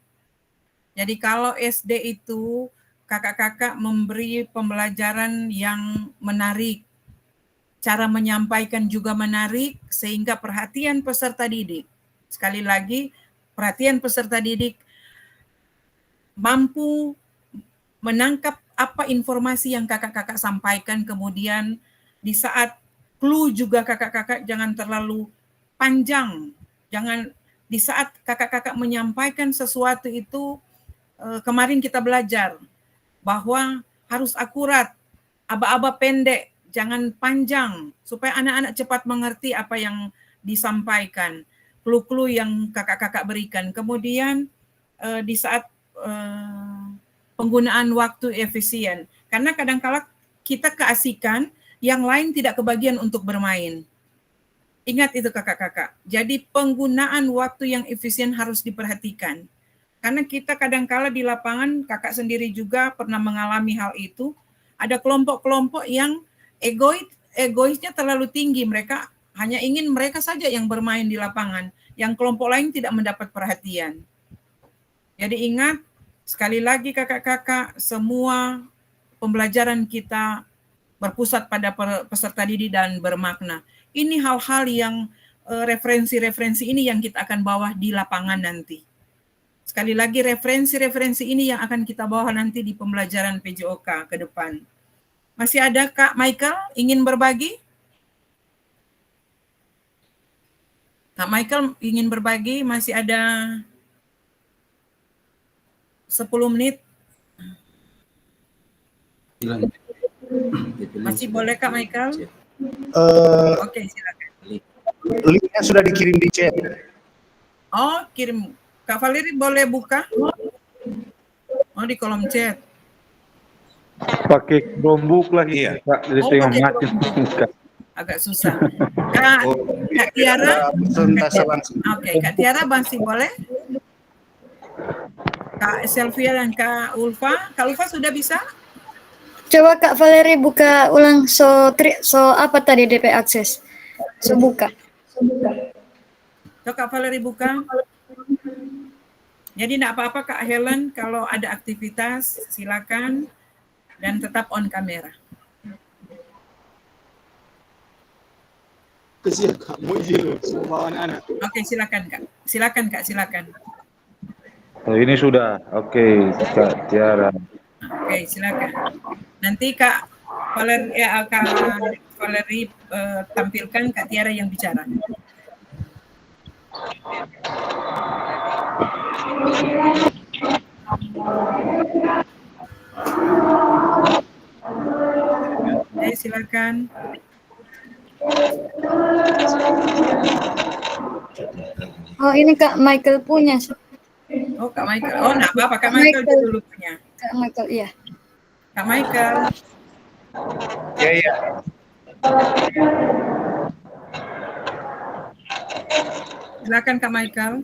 Speaker 1: Jadi kalau SD itu kakak-kakak memberi pembelajaran yang menarik, cara menyampaikan juga menarik sehingga perhatian peserta didik, sekali lagi perhatian peserta didik mampu menangkap apa informasi yang kakak-kakak sampaikan, kemudian di saat clue juga kakak-kakak jangan terlalu panjang, jangan. Di saat kakak-kakak menyampaikan sesuatu itu, kemarin kita belajar bahwa harus akurat, aba-aba pendek, jangan panjang, supaya anak-anak cepat mengerti apa yang disampaikan, clue-clue yang kakak-kakak berikan. Kemudian di saat penggunaan waktu efisien, karena kadang-kala kita keasikan, yang lain tidak kebagian untuk bermain. Ingat itu kakak-kakak. Jadi penggunaan waktu yang efisien harus diperhatikan. Karena kita kadangkala di lapangan, kakak sendiri juga pernah mengalami hal itu, ada kelompok-kelompok yang egoisnya terlalu tinggi. Mereka hanya ingin mereka saja yang bermain di lapangan, yang kelompok lain tidak mendapat perhatian. Jadi ingat, sekali lagi kakak-kakak, semua pembelajaran kita berpusat pada peserta didik dan bermakna. Ini hal-hal yang referensi-referensi ini yang kita akan bawa di lapangan nanti. Sekali lagi referensi-referensi ini yang akan kita bawa nanti di pembelajaran PJOK ke depan. Masih ada Kak Michael ingin berbagi? Kak Michael ingin berbagi, masih ada 10 menit. Masih boleh Kak Michael? Oke, silakan.
Speaker 4: Linknya sudah dikirim di chat.
Speaker 1: Oh, kirim. Kak Valeri boleh buka? Oh, di kolom chat.
Speaker 2: Pakai Chromebook lagi,
Speaker 4: Iya.
Speaker 2: Kak. Jadi
Speaker 1: Oh,
Speaker 2: saya
Speaker 1: pakai
Speaker 2: ngamatin.
Speaker 1: Agak susah. Kak Tiara?
Speaker 4: Presentase langsung.
Speaker 1: Oke, Kak Tiara masih boleh? Kak Selvia dan Kak Ulfa? Kak Ulfa sudah bisa?
Speaker 3: Coba Kak Valeri buka ulang so apa tadi DP akses? So buka.
Speaker 1: Coba Kak Valeri buka. Jadi tidak apa-apa Kak Helen, kalau ada aktivitas silakan dan tetap on kamera. Oke, silakan Kak. Silakan Kak, silakan.
Speaker 2: Oh, ini sudah. Oke, Kak Tiara.
Speaker 1: Oke, silakan. Nanti Kak Valeri tampilkan Kak Tiara yang bicara. Oke, silakan.
Speaker 3: Oh ini Kak Michael punya.
Speaker 1: Oh, Kak Michael. Oh, enggak apa-apa. Kak Michael dulu punya.
Speaker 3: Kak Michael, iya.
Speaker 1: Kak Michael.
Speaker 4: Ya, ya.
Speaker 1: Silakan Kak Michael.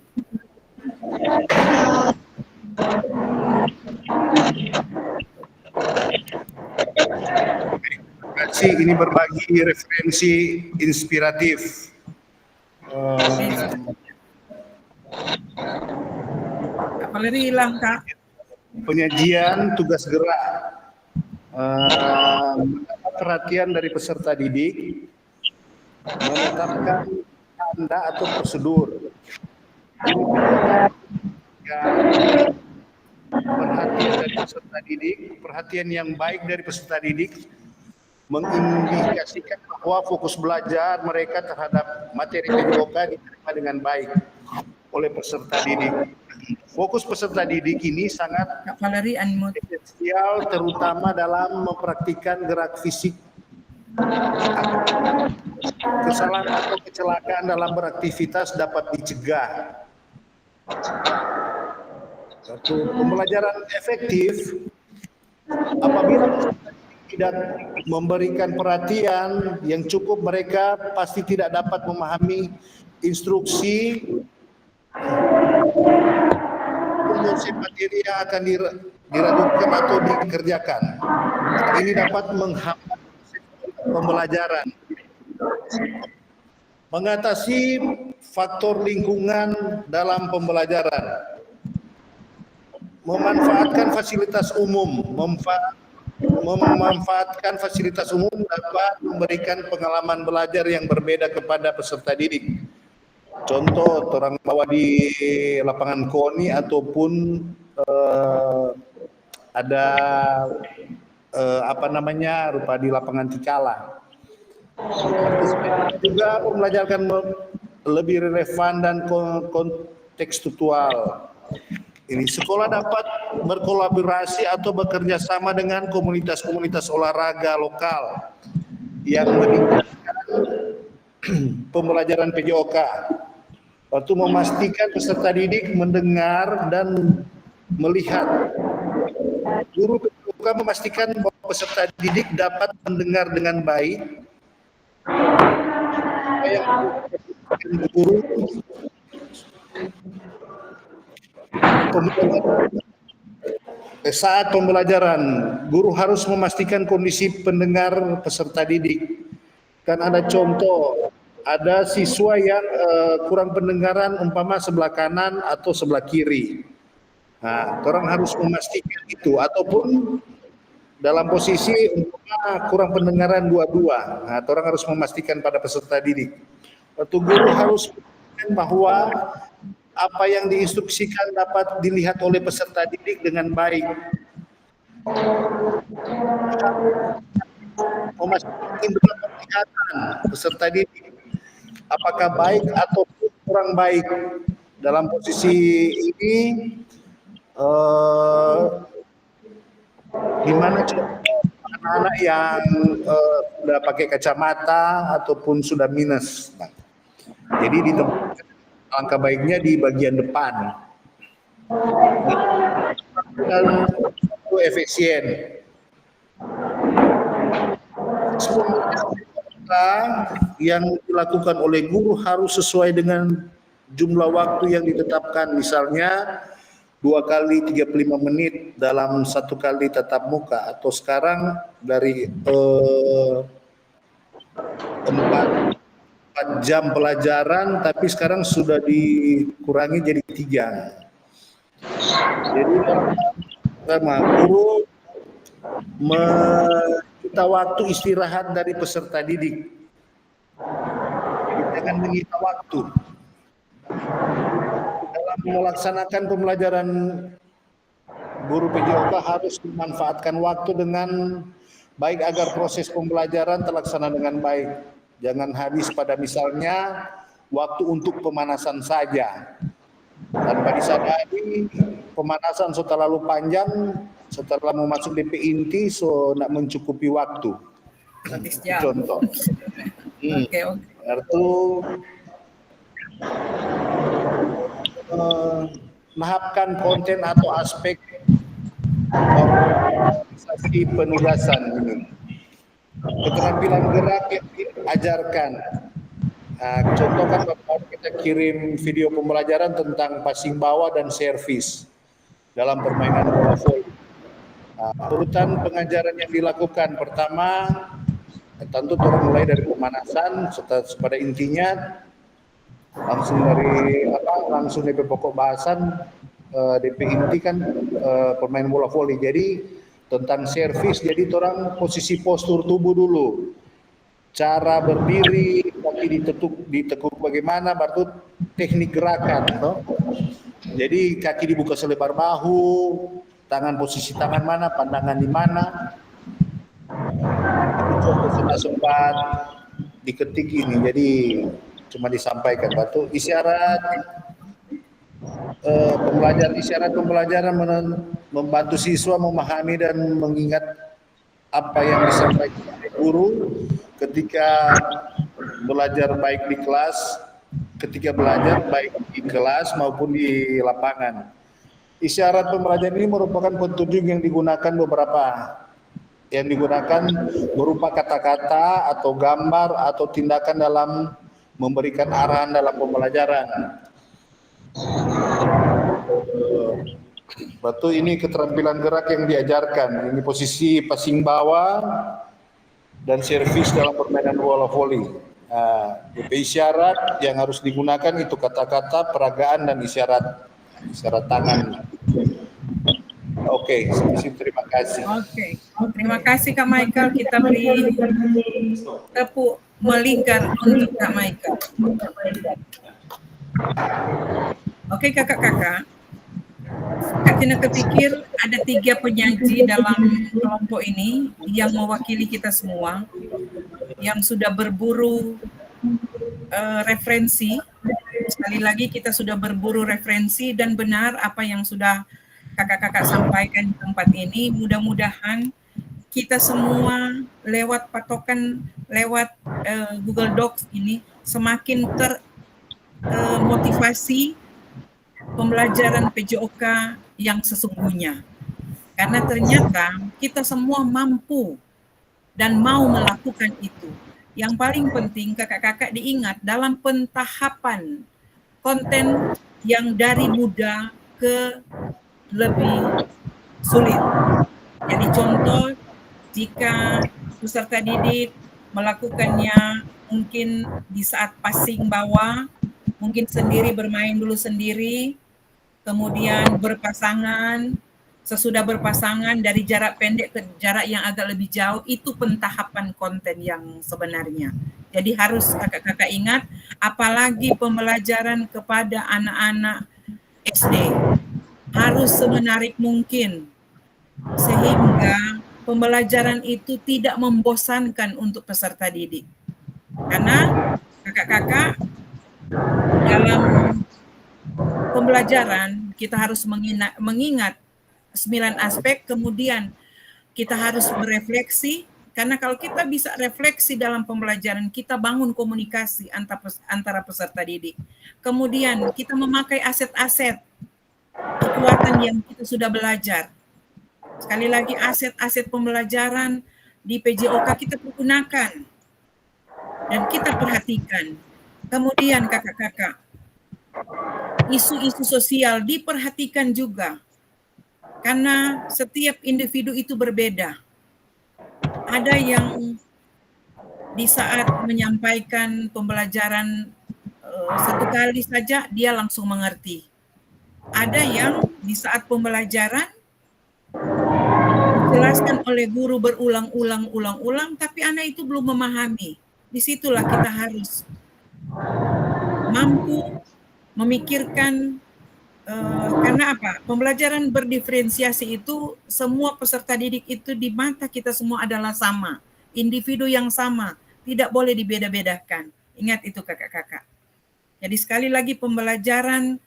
Speaker 4: Terima kasih, ini berbagi referensi inspiratif.
Speaker 1: Kak Valeri hilang, Kak.
Speaker 4: Penyajian tugas gerak. Mendapat perhatian dari peserta didik, menetapkan tanda atau prosedur, perhatian dari peserta didik, perhatian yang baik dari peserta didik, mengindikasikan bahwa fokus belajar mereka terhadap materi PJOK diterima dengan baik oleh peserta didik. Fokus peserta didik ini sangat
Speaker 1: Kak Valeri unmute.
Speaker 4: esensial, terutama dalam mempraktikkan gerak fisik. Kesalahan atau kecelakaan dalam beraktivitas dapat dicegah. Satu, pembelajaran efektif apabila tidak memberikan perhatian yang cukup, mereka pasti tidak dapat memahami instruksi materi yang akan diragukan atau dikerjakan. Ini dapat menghambat pembelajaran. Mengatasi faktor lingkungan dalam pembelajaran. Memanfaatkan fasilitas umum. Memanfaatkan fasilitas umum dapat memberikan pengalaman belajar yang berbeda kepada peserta didik. Contoh, orang bawa di lapangan KONI ataupun ada rupa di lapangan Tikala. Juga membelajarkan lebih relevan dan kontekstual. Ini sekolah dapat berkolaborasi atau bekerja sama dengan komunitas-komunitas olahraga lokal yang meningkatkan pembelajaran PJOK. Waktu memastikan peserta didik mendengar dan melihat. Guru PJOK memastikan bahwa peserta didik dapat mendengar dengan baik yang guru saat pembelajaran, guru harus memastikan kondisi pendengar peserta didik. Kan ada contoh, ada siswa yang kurang pendengaran umpama sebelah kanan atau sebelah kiri. Nah, orang harus memastikan itu, ataupun dalam posisi umpama kurang pendengaran dua-dua. Nah, orang harus memastikan pada peserta didik. Atau guru harus memastikan bahwa apa yang diinstruksikan dapat dilihat oleh peserta didik dengan baik. Memastikan penglihatan peserta didik apakah baik atau kurang baik. Dalam posisi ini di mana anak-anak yang sudah pakai kacamata ataupun sudah minus. Nah, jadi ditempatkan langkah baiknya di bagian depan. Dan itu efisien. Yang dilakukan oleh guru harus sesuai dengan jumlah waktu yang ditetapkan, misalnya 2 kali 35 menit dalam 1 kali tatap muka, atau sekarang dari 4 jam pelajaran tapi sekarang sudah dikurangi jadi 3. Jadi pertama, guru meminta waktu istirahat dari peserta didik. Jadi jangan menyita waktu. Dalam melaksanakan pembelajaran, guru PJOK harus memanfaatkan waktu dengan baik agar proses pembelajaran terlaksana dengan baik. Jangan habis pada misalnya waktu untuk pemanasan saja. Tanpa disadari, pemanasan setelah terlalu panjang, setelah mau masuk DP inti, so nak mencukupi waktu. Contoh.
Speaker 1: Oke.
Speaker 4: Itu mahapkan konten atau aspek organisasi penugasan ini. Keterampilan gerak yang diajarkan. Contoh kan kita kirim video pembelajaran tentang passing bawah dan servis dalam permainan bola voli. Urutan pengajaran yang dilakukan, pertama tentu mulai dari pemanasan, pada intinya langsung dari pokok bahasan DP inti kan pemain bola voli. Jadi tentang servis, jadi orang posisi postur tubuh dulu, cara berdiri, kaki ditekuk bagaimana, baru teknik gerakan, no? Jadi kaki dibuka selebar bahu, tangan posisi tangan mana, pandangan di mana. Itu sempat diketik ini, jadi cuma disampaikan. Batu isyarat pembelajaran membantu siswa memahami dan mengingat apa yang disampaikan oleh guru ketika belajar baik di kelas maupun di lapangan. Isyarat pembelajaran ini merupakan petunjuk yang digunakan berupa kata-kata atau gambar atau tindakan dalam memberikan arahan dalam pembelajaran. Batu ini keterampilan gerak yang diajarkan. Ini posisi passing bawah dan servis dalam permainan bola voli. Isyarat yang harus digunakan itu kata-kata, peragaan dan isyarat tangan. Oke, terima kasih.
Speaker 1: Oke, terima kasih Kak Michael. Kita beri tepuk melingkar untuk Kak Michael. Oke, kakak-kakak. Kak Tina kepikir ada 3 penyaji dalam kelompok ini yang mewakili kita semua, yang sudah berburu referensi. Sekali lagi kita sudah berburu referensi dan benar apa yang sudah kakak-kakak sampaikan di tempat ini. Mudah-mudahan kita semua lewat patokan, lewat Google Docs ini semakin termotivasi pembelajaran PJOK yang sesungguhnya. Karena ternyata kita semua mampu dan mau melakukan itu. Yang paling penting kakak-kakak diingat dalam pentahapan konten yang dari mudah ke lebih sulit. Jadi contoh, jika peserta didik melakukannya mungkin di saat passing bawah, mungkin sendiri bermain dulu sendiri, kemudian berpasangan, sesudah berpasangan dari jarak pendek ke jarak yang agak lebih jauh, itu pentahapan konten yang sebenarnya. Jadi harus kakak-kakak ingat, apalagi pembelajaran kepada anak-anak SD, harus semenarik mungkin, sehingga pembelajaran itu tidak membosankan untuk peserta didik. Karena kakak-kakak dalam pembelajaran kita harus mengingat 9 aspek, kemudian kita harus berefleksi, karena kalau kita bisa refleksi dalam pembelajaran, kita bangun komunikasi antara peserta didik. Kemudian kita memakai aset-aset kekuatan yang kita sudah belajar. Sekali lagi, aset-aset pembelajaran di PJOK kita pergunakan dan kita perhatikan. Kemudian kakak-kakak, isu-isu sosial diperhatikan juga, karena setiap individu itu berbeda. Ada yang di saat menyampaikan pembelajaran satu kali saja dia langsung mengerti. Ada yang di saat pembelajaran dijelaskan oleh guru berulang-ulang tapi anak itu belum memahami. Disitulah kita harus mampu memikirkan, karena apa? Pembelajaran berdiferensiasi itu semua peserta didik itu di mata kita semua adalah sama, individu yang sama, tidak boleh dibeda-bedakan. Ingat itu kakak-kakak. Jadi sekali lagi pembelajaran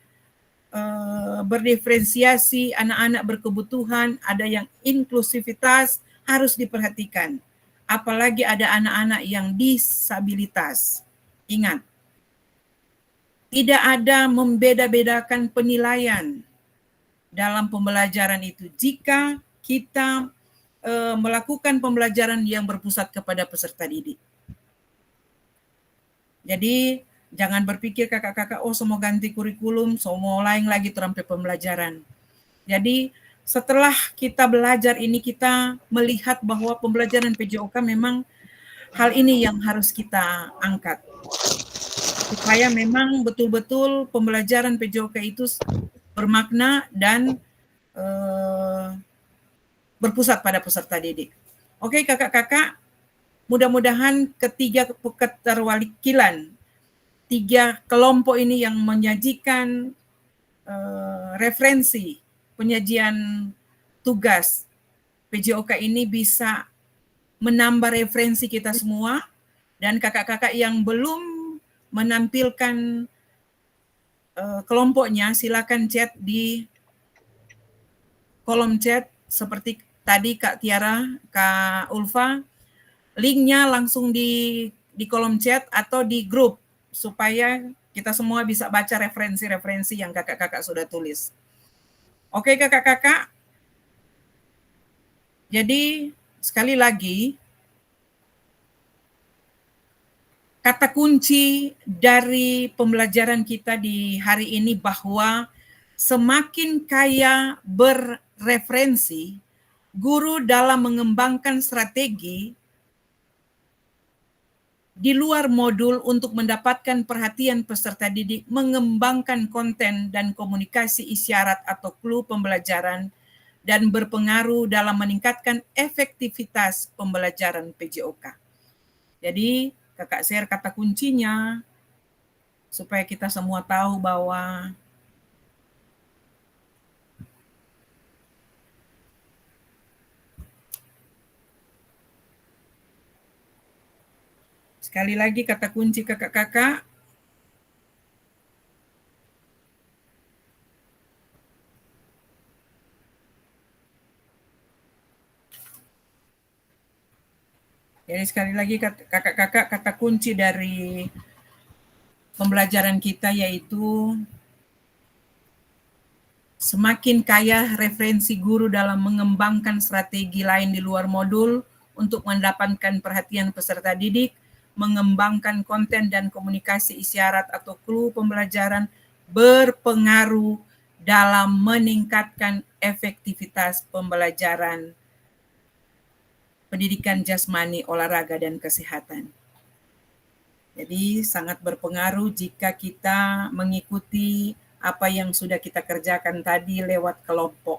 Speaker 1: berdiferensiasi, anak-anak berkebutuhan, ada yang inklusivitas harus diperhatikan. Apalagi ada anak-anak yang disabilitas. Ingat, tidak ada membeda-bedakan penilaian dalam pembelajaran itu jika kita melakukan pembelajaran yang berpusat kepada peserta didik. Jadi jangan berpikir kakak-kakak, oh semua ganti kurikulum, semua lain lagi terampil pembelajaran. Jadi setelah kita belajar ini, kita melihat bahwa pembelajaran PJOK memang hal ini yang harus kita angkat. Supaya memang betul-betul pembelajaran PJOK itu bermakna dan berpusat pada peserta didik. Oke kakak-kakak, mudah-mudahan ketiga keterwakilan, 3 kelompok ini yang menyajikan referensi penyajian tugas PJOK ini bisa menambah referensi kita semua, dan kakak-kakak yang belum menampilkan kelompoknya silakan chat di kolom chat seperti tadi Kak Tiara, Kak Ulfa, linknya langsung di kolom chat atau di grup supaya kita semua bisa baca referensi-referensi yang kakak-kakak sudah tulis. Oke kakak-kakak, jadi sekali lagi, kata kunci dari pembelajaran kita di hari ini bahwa semakin kaya berreferensi, guru dalam mengembangkan strategi di luar modul untuk mendapatkan perhatian peserta didik, mengembangkan konten dan komunikasi isyarat atau clue pembelajaran, dan berpengaruh dalam meningkatkan efektivitas pembelajaran PJOK. Jadi, kakak share kata kuncinya, supaya kita semua tahu bahwa sekali lagi kata kunci kakak-kakak, jadi sekali lagi kakak-kakak, kata kunci dari pembelajaran kita yaitu semakin kaya referensi guru dalam mengembangkan strategi lain di luar modul untuk mendapatkan perhatian peserta didik, mengembangkan konten dan komunikasi isyarat atau clue pembelajaran berpengaruh dalam meningkatkan efektivitas pembelajaran pendidikan jasmani, olahraga, dan kesehatan. Jadi sangat berpengaruh jika kita mengikuti apa yang sudah kita kerjakan tadi lewat kelompok.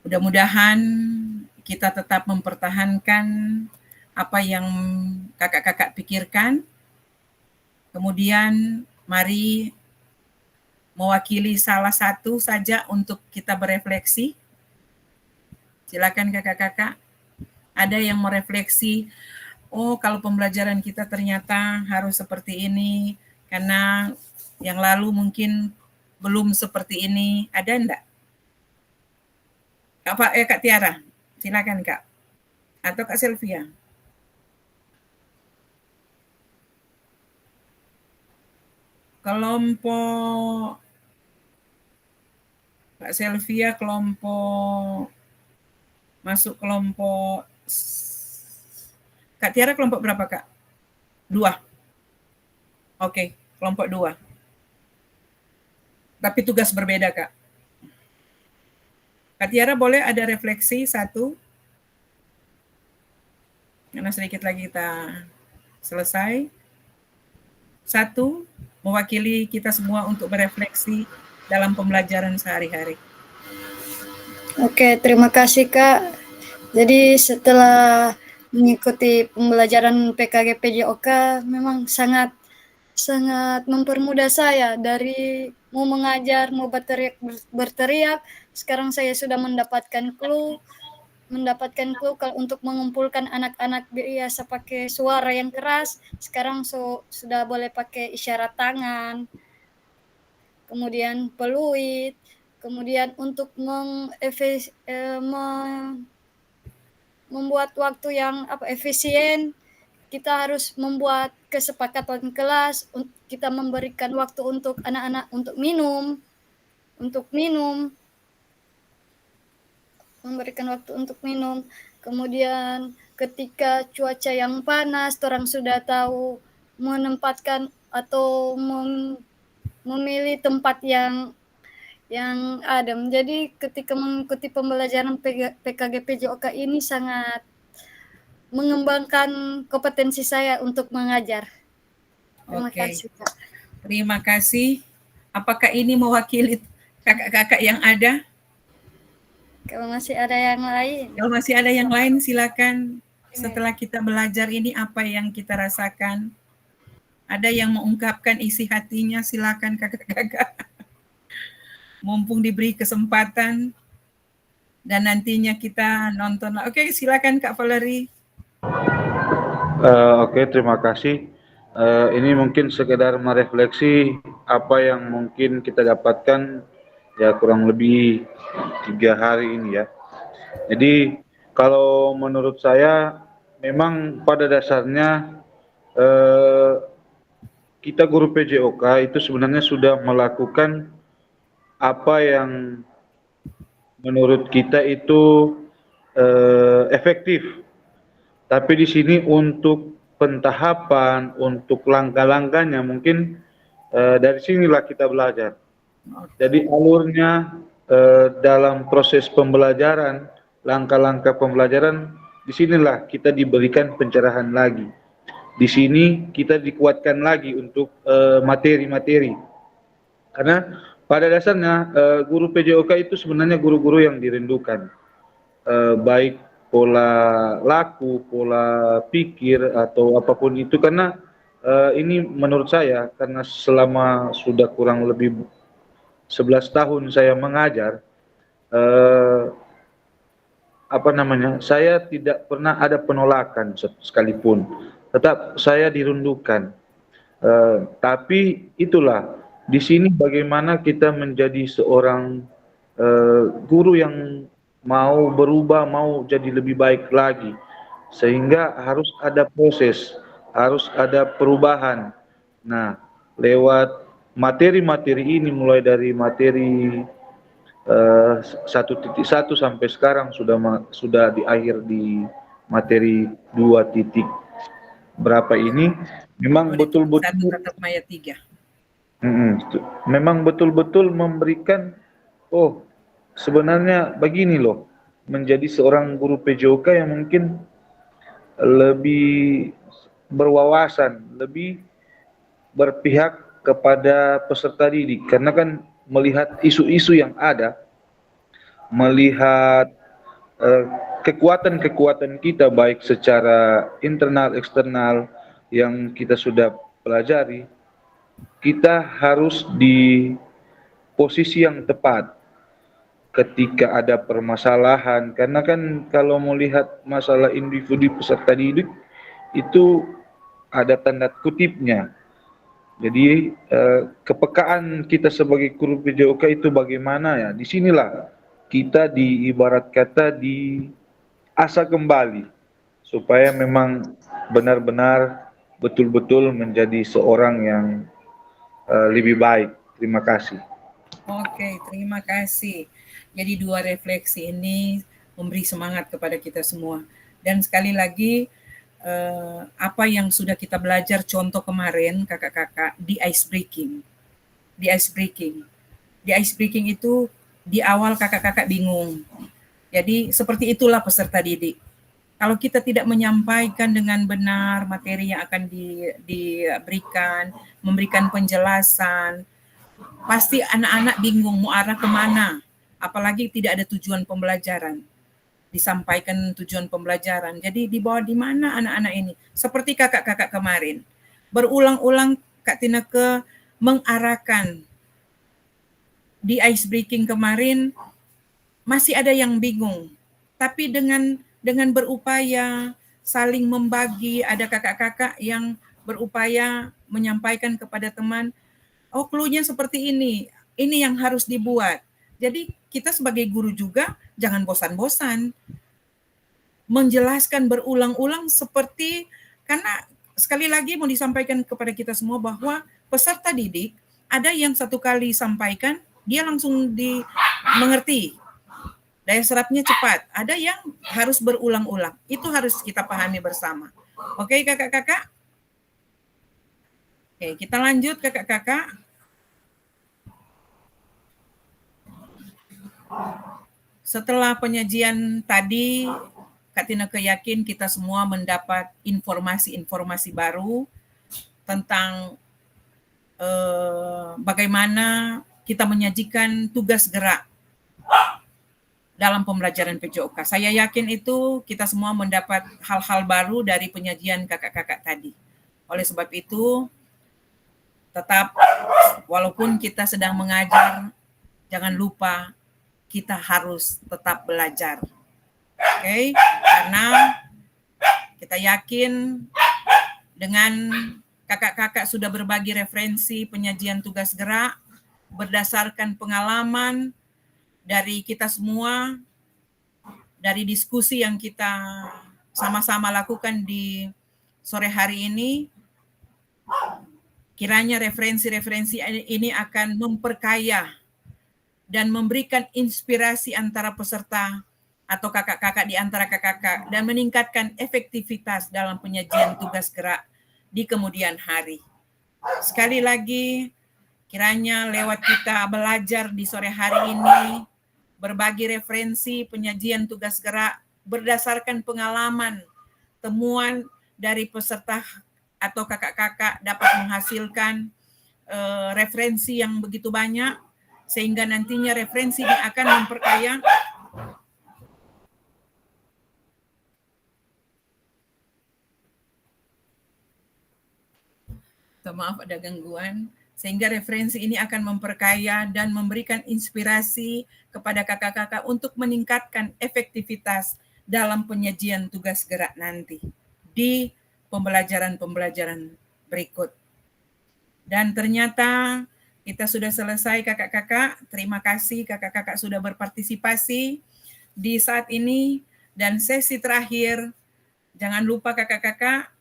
Speaker 1: Mudah-mudahan kita tetap mempertahankan apa yang kakak-kakak pikirkan. Kemudian mari mewakili salah satu saja untuk kita berefleksi. Silakan kakak-kakak. Ada yang merefleksi, oh kalau pembelajaran kita ternyata harus seperti ini, karena yang lalu mungkin belum seperti ini. Ada enggak? Kak Tiara, silakan Kak. Atau Kak Sylvia. Kelompok Kak Sylvia, masuk kelompok Kak Tiara kelompok berapa Kak? 2. Oke, kelompok 2. Tapi tugas berbeda Kak. Kak Tiara boleh ada refleksi 1? Karena sedikit lagi kita selesai. 1, mewakili kita semua untuk berefleksi dalam pembelajaran sehari-hari.
Speaker 3: Oke, terima kasih Kak. Jadi setelah mengikuti pembelajaran PKG PJOK memang sangat mempermudah saya dari mau mengajar, mau berteriak. Sekarang saya sudah mendapatkan clue kalau untuk mengumpulkan anak-anak biasa pakai suara yang keras. Sekarang sudah boleh pakai isyarat tangan. Kemudian peluit. Kemudian untuk membuat waktu yang efisien, kita harus membuat kesepakatan kelas, kita memberikan waktu untuk anak-anak untuk minum, memberikan waktu untuk minum. Kemudian ketika cuaca yang panas, orang sudah tahu menempatkan atau memilih tempat yang adem. Jadi ketika mengikuti pembelajaran PKG PJOK ini sangat mengembangkan kompetensi saya untuk mengajar. Terima kasih Kak.
Speaker 1: Terima kasih. Apakah ini mewakili kakak-kakak yang ada?
Speaker 3: Kalau masih ada yang lain.
Speaker 1: Kalau masih ada yang lain silakan. Setelah kita belajar ini apa yang kita rasakan? Ada yang mengungkapkan isi hatinya, silakan kakak-kakak. Mumpung diberi kesempatan dan nantinya kita nonton. Oke, silakan Kak Valerie.
Speaker 2: Oke, terima kasih. Ini mungkin sekedar merefleksi apa yang mungkin kita dapatkan ya kurang lebih 3 hari ini ya. Jadi kalau menurut saya memang pada dasarnya kita guru PJOK itu sebenarnya sudah melakukan apa yang menurut kita itu efektif. Tapi di sini untuk pentahapan, untuk langkah-langkahnya mungkin dari sinilah kita belajar. Jadi alurnya dalam proses pembelajaran, langkah-langkah pembelajaran, disinilah kita diberikan pencerahan lagi. Di sini kita dikuatkan lagi untuk materi-materi. Karena pada dasarnya guru PJOK itu sebenarnya guru-guru yang dirindukan. Baik pola laku, pola pikir atau apapun itu, karena ini menurut saya karena selama sudah kurang lebih 11 tahun saya mengajar, saya tidak pernah ada penolakan sekalipun, tetap saya dirindukan. Tapi itulah di sini bagaimana kita menjadi seorang guru yang mau berubah, mau jadi lebih baik lagi, sehingga harus ada proses, harus ada perubahan. Nah, lewat materi-materi ini, mulai dari materi 1.1 sampai sekarang sudah di akhir di materi 2. berapa ini memang
Speaker 1: 1
Speaker 2: betul-betul
Speaker 1: Tatap Maya 3.
Speaker 2: memang betul-betul memberikan, oh sebenarnya begini loh, menjadi seorang guru PJOK yang mungkin lebih berwawasan, lebih berpihak kepada peserta didik, karena kan melihat isu-isu yang ada, melihat eh, kekuatan-kekuatan kita baik secara internal eksternal yang kita sudah pelajari, kita harus di posisi yang tepat ketika ada permasalahan, karena kan kalau melihat masalah individu peserta didik itu ada tanda kutipnya. Jadi kepekaan kita sebagai guru PJOK itu bagaimana ya? Disinilah kita ibarat kata diasah kembali supaya memang benar-benar betul-betul menjadi seorang yang lebih baik. Terima kasih.
Speaker 1: Oke, terima kasih. Jadi 2 refleksi ini memberi semangat kepada kita semua. Dan sekali lagi, apa yang sudah kita belajar contoh kemarin kakak-kakak di ice breaking. Di ice breaking. Di ice breaking itu di awal kakak-kakak bingung. Jadi seperti itulah peserta didik. Kalau kita tidak menyampaikan dengan benar materi yang akan diberikan, memberikan penjelasan, pasti anak-anak bingung mau arah kemana. Apalagi tidak ada tujuan pembelajaran. Disampaikan tujuan pembelajaran. Jadi dibawa di mana anak-anak ini? Seperti kakak-kakak kemarin. Berulang-ulang Kak Tineke mengarahkan di ice breaking kemarin, masih ada yang bingung. Tapi dengan berupaya saling membagi, ada kakak-kakak yang berupaya menyampaikan kepada teman, oh clue-nya seperti ini yang harus dibuat. Jadi kita sebagai guru juga jangan bosan-bosan menjelaskan berulang-ulang seperti, karena sekali lagi mau disampaikan kepada kita semua bahwa peserta didik ada yang satu kali sampaikan dia langsung mengerti, daya serapnya cepat, ada yang harus berulang-ulang, itu harus kita pahami bersama. Oke kakak-kakak, oke kita lanjut kakak-kakak. Setelah penyajian tadi, Kak Tineke yakin kita semua mendapat informasi-informasi baru tentang bagaimana kita menyajikan tugas gerak dalam pembelajaran PJOK. Saya yakin itu kita semua mendapat hal-hal baru dari penyajian kakak-kakak tadi. Oleh sebab itu, tetap walaupun kita sedang mengajar, jangan lupa kita harus tetap belajar. Oke, karena kita yakin dengan kakak-kakak sudah berbagi referensi penyajian tugas gerak berdasarkan pengalaman dari kita semua, dari diskusi yang kita sama-sama lakukan di sore hari ini, kiranya referensi-referensi ini akan memperkaya dan memberikan inspirasi antara peserta atau kakak-kakak di antara kakak-kakak dan meningkatkan efektivitas dalam penyajian tugas gerak di kemudian hari. Sekali lagi, kiranya lewat kita belajar di sore hari ini, berbagi referensi penyajian tugas gerak berdasarkan pengalaman, temuan dari peserta atau kakak-kakak dapat menghasilkan referensi yang begitu banyak, sehingga nantinya referensi ini akan memperkaya maaf ada gangguan, sehingga referensi ini akan memperkaya dan memberikan inspirasi kepada kakak-kakak untuk meningkatkan efektivitas dalam penyajian tugas gerak nanti di pembelajaran-pembelajaran berikut. Dan ternyata kita sudah selesai kakak-kakak. Terima kasih kakak-kakak sudah berpartisipasi di saat ini. Dan sesi terakhir, jangan lupa kakak-kakak,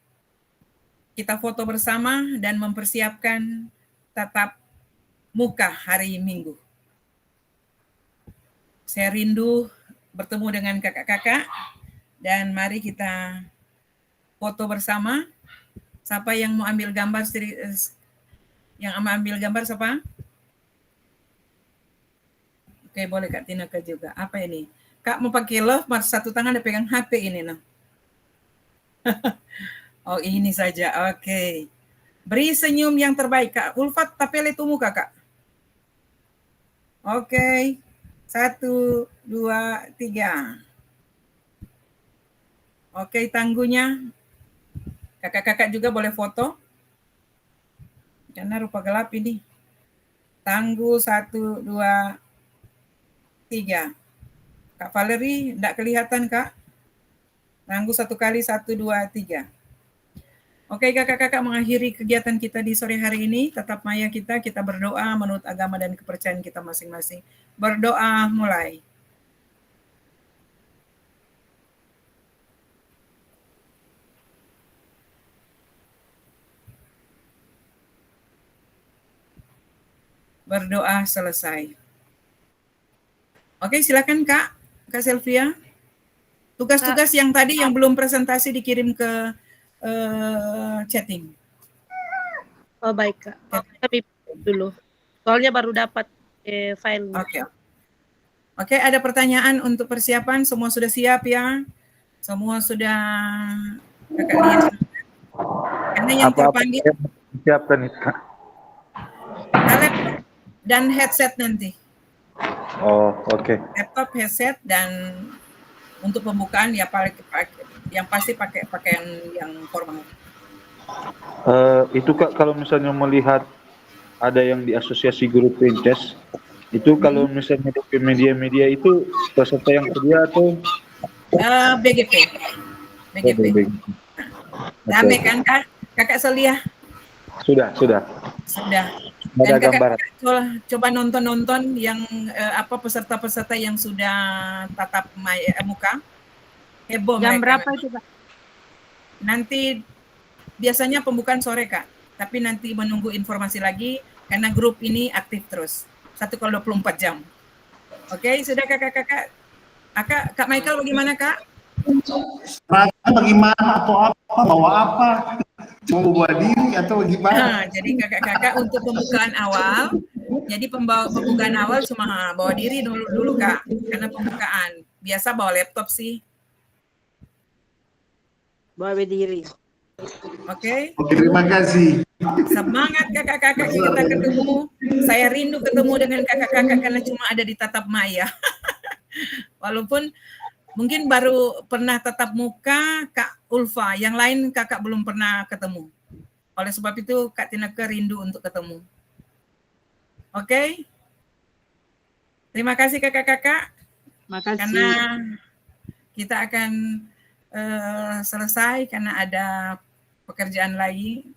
Speaker 1: kita foto bersama dan mempersiapkan tatap muka hari Minggu. Saya rindu bertemu dengan kakak-kakak dan mari kita foto bersama. Siapa yang mau ambil gambar? Yang mau ambil gambar siapa? Oke, boleh Kak Tineke juga. Apa ini? Kak mau pakai love, satu tangan ada pegang HP ini, nah. Oh, ini saja. Oke. Beri senyum yang terbaik, Kak. Ulfat, tapi lihat muka, Kak. Oke. 1, 2, 3. Oke, tangguhnya. Kakak-kakak juga boleh foto. Karena rupa gelap ini. Tangguh 1, 2, 3. Kak Valerie, enggak kelihatan, Kak. Tangguh satu kali, 1, 2, 3. Oke, kakak-kakak, mengakhiri kegiatan kita di sore hari ini. Tetap maya kita berdoa menurut agama dan kepercayaan kita masing-masing. Berdoa mulai. Berdoa selesai. Oke, silakan Kak Sylvia. Tugas-tugas yang tadi yang belum presentasi dikirim ke chatting.
Speaker 7: Oh baik Kak. Tapi dulu. Soalnya baru dapat filenya.
Speaker 1: Oke, ada pertanyaan untuk persiapan? Semua sudah siap ya? Semua sudah Kakak lihat? Karena yang terpanggil
Speaker 2: siapkan itu, Kak.
Speaker 1: Laptop dan headset nanti.
Speaker 2: Oh, oke.
Speaker 1: Laptop, headset, dan untuk pembukaan ya yang pasti pakai pakaian yang formal.
Speaker 2: Itu Kak, kalau misalnya melihat ada yang di asosiasi guru Princes, itu kalau misalnya di media-media itu peserta yang kerja atau
Speaker 1: BGP. Rame kan Kak? Kakak Solia?
Speaker 2: Sudah.
Speaker 1: Dan
Speaker 2: Ada gambaran.
Speaker 1: Coba nonton yang peserta-peserta yang sudah tatap muka. Heboh
Speaker 5: Jam
Speaker 1: mereka.
Speaker 5: berapa itu Pak?
Speaker 1: Nanti biasanya pembukaan sore Kak, tapi nanti menunggu informasi lagi karena grup ini aktif terus 1x24 jam. Oke, sudah kakak-kakak. Kak Michael bagaimana Kak?
Speaker 4: Bagaimana atau apa, bawa apa, mau bawa diri atau gimana?
Speaker 1: Jadi kakak-kakak untuk pembukaan awal, jadi pembukaan awal cuma bawa diri dulu Kak, karena pembukaan. Biasa bawa laptop sih.
Speaker 7: Bawa diri.
Speaker 1: Oke.
Speaker 4: Terima kasih.
Speaker 1: Semangat kakak-kakak kita ketemu. Saya rindu ketemu dengan kakak-kakak karena cuma ada di tatap maya. Walaupun mungkin baru pernah tatap muka Kak Ulfa, yang lain kakak belum pernah ketemu. Oleh sebab itu Kak Tineke rindu untuk ketemu. Oke? Terima kasih kakak-kakak.
Speaker 7: Makasih.
Speaker 1: Karena kita akan selesai karena ada pekerjaan lagi.